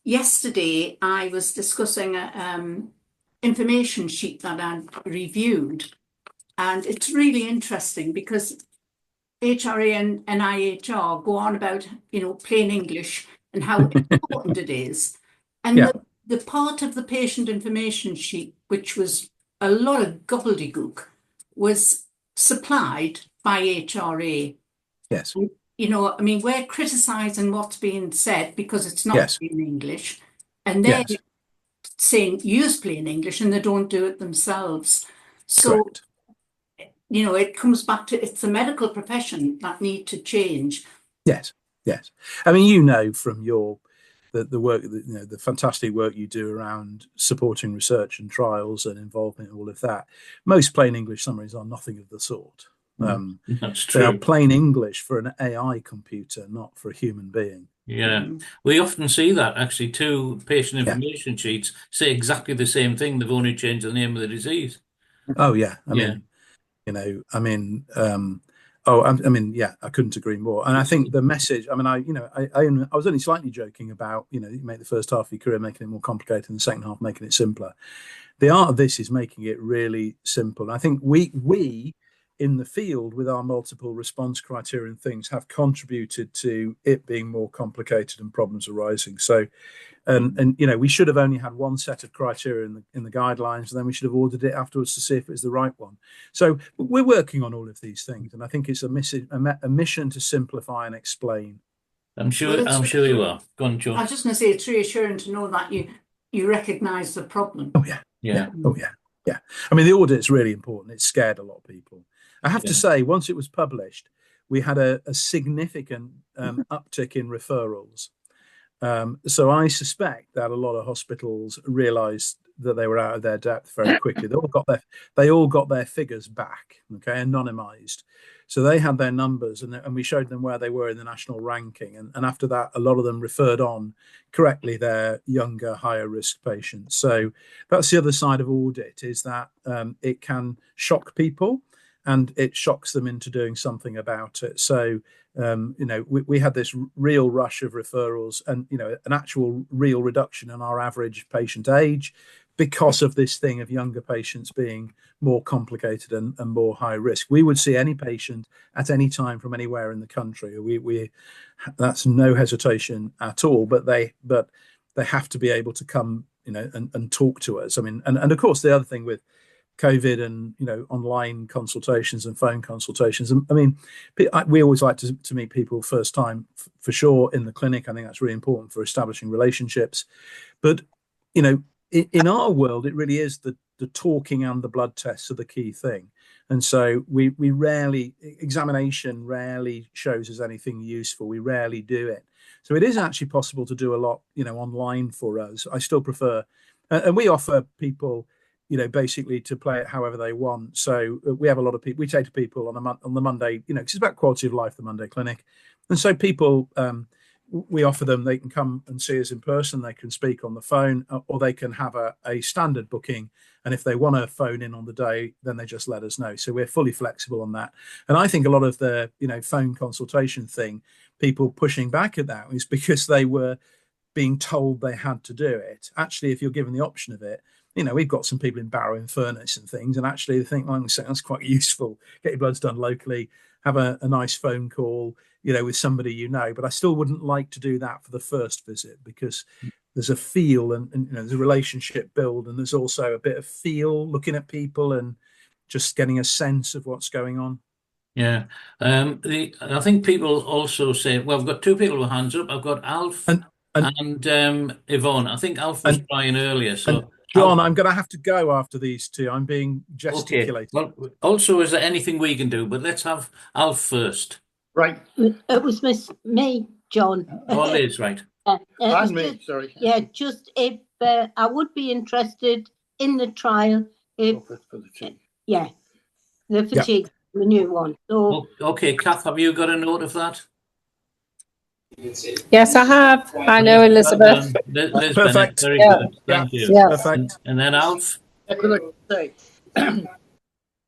Yesterday, I was discussing an information sheet that I'd reviewed, and it's really interesting because HRA and NIHR go on about, plain English and how important it is. And the part of the patient information sheet, which was a lot of gobbledygook, was supplied by HRA. Yes. We're criticising what's being said because it's not plain English, and they're saying use plain English and they don't do it themselves. So, correct. It comes back to it's the medical profession that need to change. Yes. I mean, from your the work, the fantastic work you do around supporting research and trials and involvement in all of that. Most plain English summaries are nothing of the sort. That's true. They are plain English for an AI computer, not for a human being. Yeah, we often see that actually. Two patient information sheets say exactly the same thing. They've only changed the name of the disease. Oh yeah, I couldn't agree more. And I think the message, I was only slightly joking about, you make the first half of your career making it more complicated and the second half making it simpler. The art of this is making it really simple. And I think we in the field with our multiple response criteria and things have contributed to it being more complicated and problems arising. So, we should have only had one set of criteria in the guidelines, and then we should have ordered it afterwards to see if it was the right one. So we're working on all of these things, and I think it's a mission to simplify and explain. I'm sure you are. Go on, Joe. I was just going to say it's reassuring to know that you recognise the problem. Oh yeah. I mean, the audit's really important. It's scared a lot of people. I have to say, once it was published, we had a significant uptick in referrals. So I suspect that a lot of hospitals realised that they were out of their depth very quickly. They all got their figures back, okay, anonymised. So they had their numbers, and we showed them where they were in the national ranking. And after that, a lot of them referred on correctly their younger, higher risk patients. So that's the other side of audit, is that it can shock people, and it shocks them into doing something about it. So, we had this real rush of referrals, and, an actual real reduction in our average patient age because of this thing of younger patients being more complicated and more high risk. We would see any patient at any time from anywhere in the country. That's no hesitation at all, but they have to be able to come, and talk to us. I mean, and of course, the other thing with COVID and online consultations and phone consultations. I mean, we always like to meet people first time for sure in the clinic. I think that's really important for establishing relationships. But in our world, it really is the talking and the blood tests are the key thing. And so we rarely, examination rarely shows us anything useful. We rarely do it. So it is actually possible to do a lot, online for us. I still prefer, and we offer people, basically to play it however they want. So we have a lot of people, we take to people on the Monday, because it's about quality of life, the Monday clinic. And so people, we offer them, they can come and see us in person, they can speak on the phone, or they can have a standard booking. And if they want to phone in on the day, then they just let us know. So we're fully flexible on that. And I think a lot of the, phone consultation thing, people pushing back at that is because they were being told they had to do it. Actually, if you're given the option of it, we've got some people in Barrow and Furness and things, and actually they think, well, that's quite useful. Get your bloods done locally, have a nice phone call, with somebody but I still wouldn't like to do that for the first visit, because there's a feel and there's a relationship build, and there's also a bit of feel looking at people and just getting a sense of what's going on. Yeah. I think people also say, well, I've got two people with hands up. I've got Alf and Yvonne. I think Alf was trying earlier. So John, I'm going to have to go after these two. I'm being gesticulated. Okay. Well, also, is there anything we can do? But let's have Alf first. Right. It was me, John. Oh, Liz, right. And me, sorry. Yeah, just if I would be interested in the trial. If, for the fatigue. Yeah, the fatigue, the new one. So, okay, Kath, have you got a note of that? Yes, I have. I know, Elizabeth. Liz Perfect. Bennett, very good. Thank you. Yeah. Perfect. And then Alf. Could I say,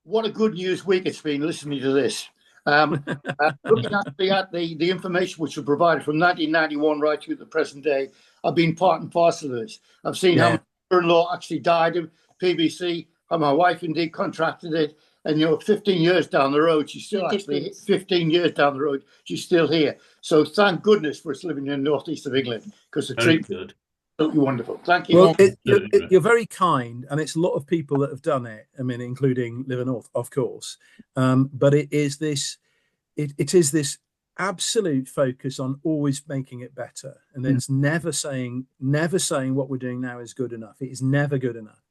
what a good news week it's been listening to this. Looking at the information which was provided from 1991 right through the present day, I've been part and parcel of this. I've seen how my mother-in-law actually died of PBC, how my wife indeed contracted it, and 15 years down the road, she's still 15 years down the road, she's still here. So thank goodness for us living in the northeast of England, because the treatment is absolutely wonderful. Thank you. Well, you're very kind, and it's a lot of people that have done it. I mean, including LIVErNORTH, of course. But it is this absolute focus on always making it better, and it's never saying what we're doing now is good enough. It is never good enough.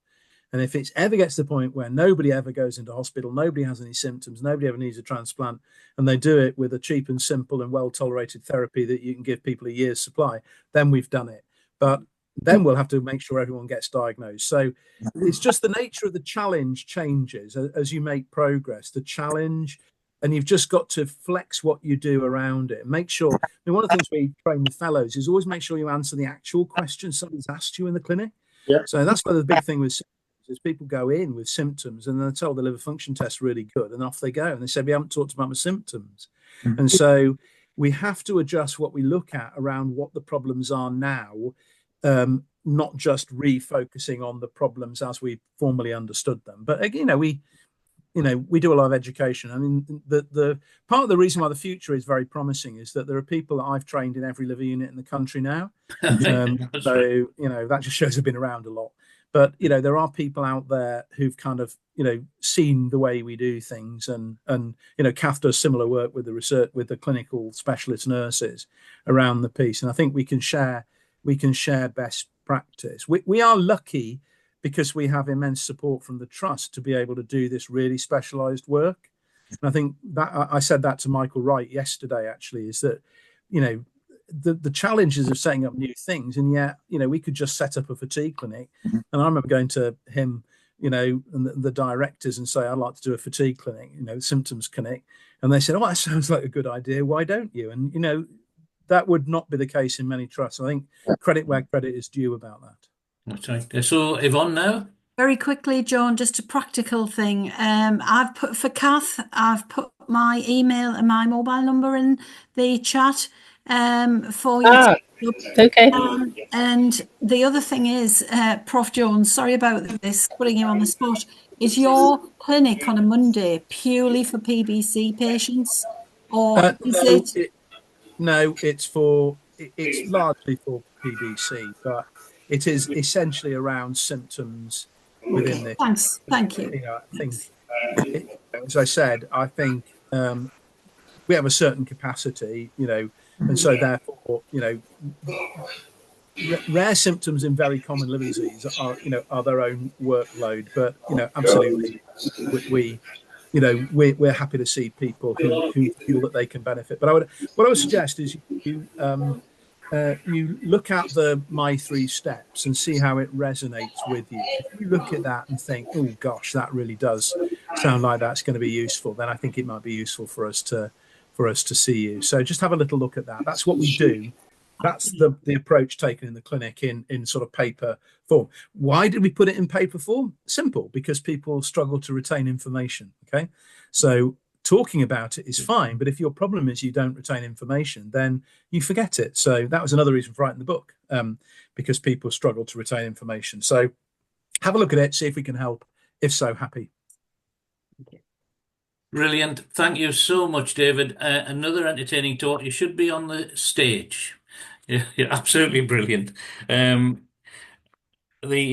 And if it ever gets to the point where nobody ever goes into hospital, nobody has any symptoms, nobody ever needs a transplant, and they do it with a cheap and simple and well-tolerated therapy that you can give people a year's supply, then we've done it. But then we'll have to make sure everyone gets diagnosed. So it's just the nature of the challenge changes as you make progress. The challenge, and you've just got to flex what you do around it. Make sure, I mean, one of the things we train with fellows is always make sure you answer the actual question somebody's asked you in the clinic. Yeah. So that's one of the big thing with is people go in with symptoms and they're told the liver function test's really good, and off they go. And they say, we haven't talked about my symptoms. And so we have to adjust what we look at around what the problems are now, not just refocusing on the problems as we formerly understood them. But, we do a lot of education. I mean, the part of the reason why the future is very promising is that there are people that I've trained in every liver unit in the country now. So, that just shows I've been around a lot. But, there are people out there who've kind of, seen the way we do things. And Kath does similar work with the research, with the clinical specialist nurses around the piece. And I think we can share best practice. We are lucky because we have immense support from the trust to be able to do this really specialized work. And I think that I said that to Michael Wright yesterday, actually, is that, the challenges of setting up new things, and yet, we could just set up a fatigue clinic. And I remember going to him, and the directors and say, I'd like to do a fatigue clinic, symptoms clinic. And they said, oh, that sounds like a good idea. Why don't you? And, that would not be the case in many trusts. I think credit where credit is due about that. That's right. So Yvonne now? Very quickly, John, just a practical thing. I've put for Kath, I've put my email and my mobile number in the chat for you. Okay. And the other thing is, Prof Jones, sorry about this, putting you on the spot. Is your clinic on a Monday purely for PBC patients, or is it? No, it's largely for PBC, but it is essentially around symptoms within this. Thanks, thank you. I think, as I said, I think we have a certain capacity, and so therefore, rare symptoms in very common liver disease are their own workload. But absolutely, we're happy to see people who feel that they can benefit. But what I would suggest is you look at the My 3 Steps and see how it resonates with you. If you look at that and think, oh gosh, that really does sound like that's going to be useful, then I think it might be useful for us to see you. So just have a little look at that. That's what we do. That's the approach taken in the clinic in sort of paper form. Why did we put it in paper form? Simple, because people struggle to retain information. Okay, so talking about it is fine, but if your problem is you don't retain information, then you forget it. So that was another reason for writing the book, because people struggle to retain information. So have a look at it, see if we can help. If so, happy. Brilliant. Thank you so much, David. Another entertaining talk. You should be on the stage. You're absolutely brilliant. Glad I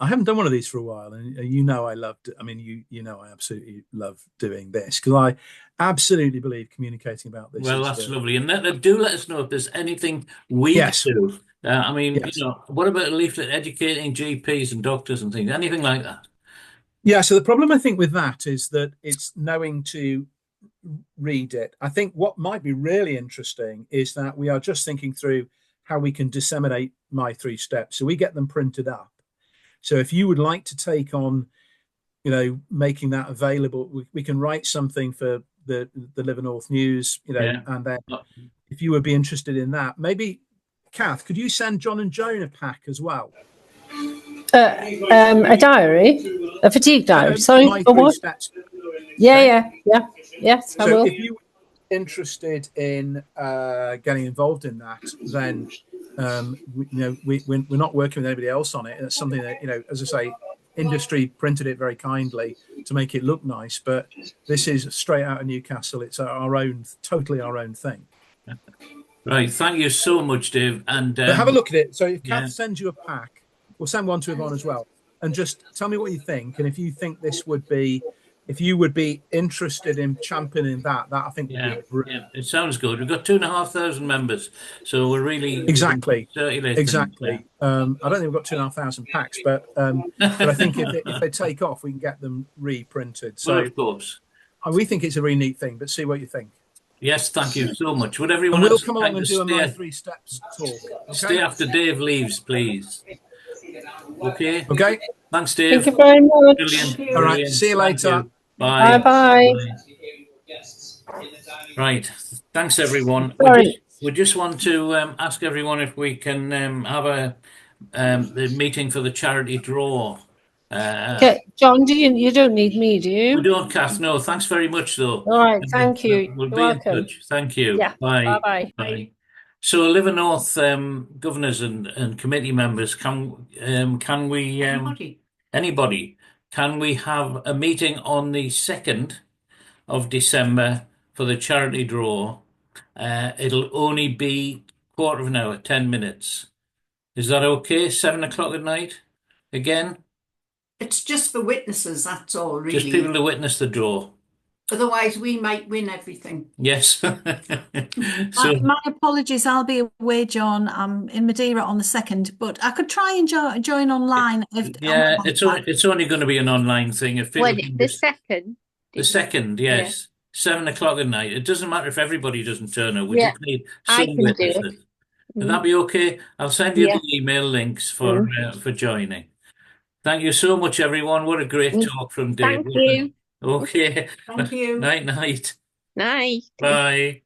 haven't done one of these for a while, and I loved. I mean, I absolutely love doing this because I absolutely believe communicating about this. Well, that's lovely, and do let us know if there's anything we can do. I mean, what about a leaflet educating GPs and doctors and things? Anything like that? Yeah. So the problem I think with that is that it's knowing to read it. I think what might be really interesting is that we are just thinking through how we can disseminate My 3 Steps. So we get them printed up. So if you would like to take on, making that available, we can write something for the LIVErNORTH News, and then if you would be interested in that, maybe, Kath, could you send John and Joan a pack as well? A diary, a fatigue diary. Sorry, for what? Steps. Yeah. Yes, I will. If you were interested in getting involved in that, then we're not working with anybody else on it. It's something that as I say, industry printed it very kindly to make it look nice, but this is straight out of Newcastle. It's totally our own thing. Right. Thank you so much, Dave. And have a look at it. So if Kath sends you a pack, we'll send one to Yvonne as well, and just tell me what you think. And if you think if you would be interested in championing that I think would be brilliant. It sounds good. We've got 2,500 members, so we're really exactly. I don't think we've got 2,500 packs, but I think if they take off, we can get them reprinted. So well, of course, we think it's a really neat thing. But see what you think. Yes, thank you so much. Would everyone we'll come along and do a My 3 Steps talk. Okay? Stay after Dave leaves, please. Okay. Okay. Thanks, Dave. Thank you very much. Brilliant. All right. See you later. Bye. Bye. Right. Thanks, everyone. We just want to ask everyone if we can have the meeting for the charity draw. Okay. John, you don't need me, do you? We don't, Kath. No. Thanks very much, though. All right. Thank you. We'll You're be welcome. in touch. Thank you. Yeah. Bye. Bye. Bye. So, LIVErNORTH governors and committee members, can we anybody can we have a meeting on the 2nd of December for the charity draw? It'll only be quarter of an hour, 10 minutes. Is that okay? 7 o'clock at night? Again? It's just for witnesses, that's all, really. Just people to witness the draw. Otherwise, we might win everything. Yes. So My apologies, I'll be away, John. I'm in Madeira on the 2nd, but I could try and join online if yeah, on it's only going to be an online thing. If people When can the just second, the did you? 2nd, yes, 7 o'clock at night. It doesn't matter if everybody doesn't turn up. We Yeah, just need I some can do it. witnesses. Would that be okay? I'll send you Yeah. the email links Mm. for joining. Thank you so much, everyone. What a great Mm. talk from Thank David. you. Okay. Thank you. Night, night. Night. Bye.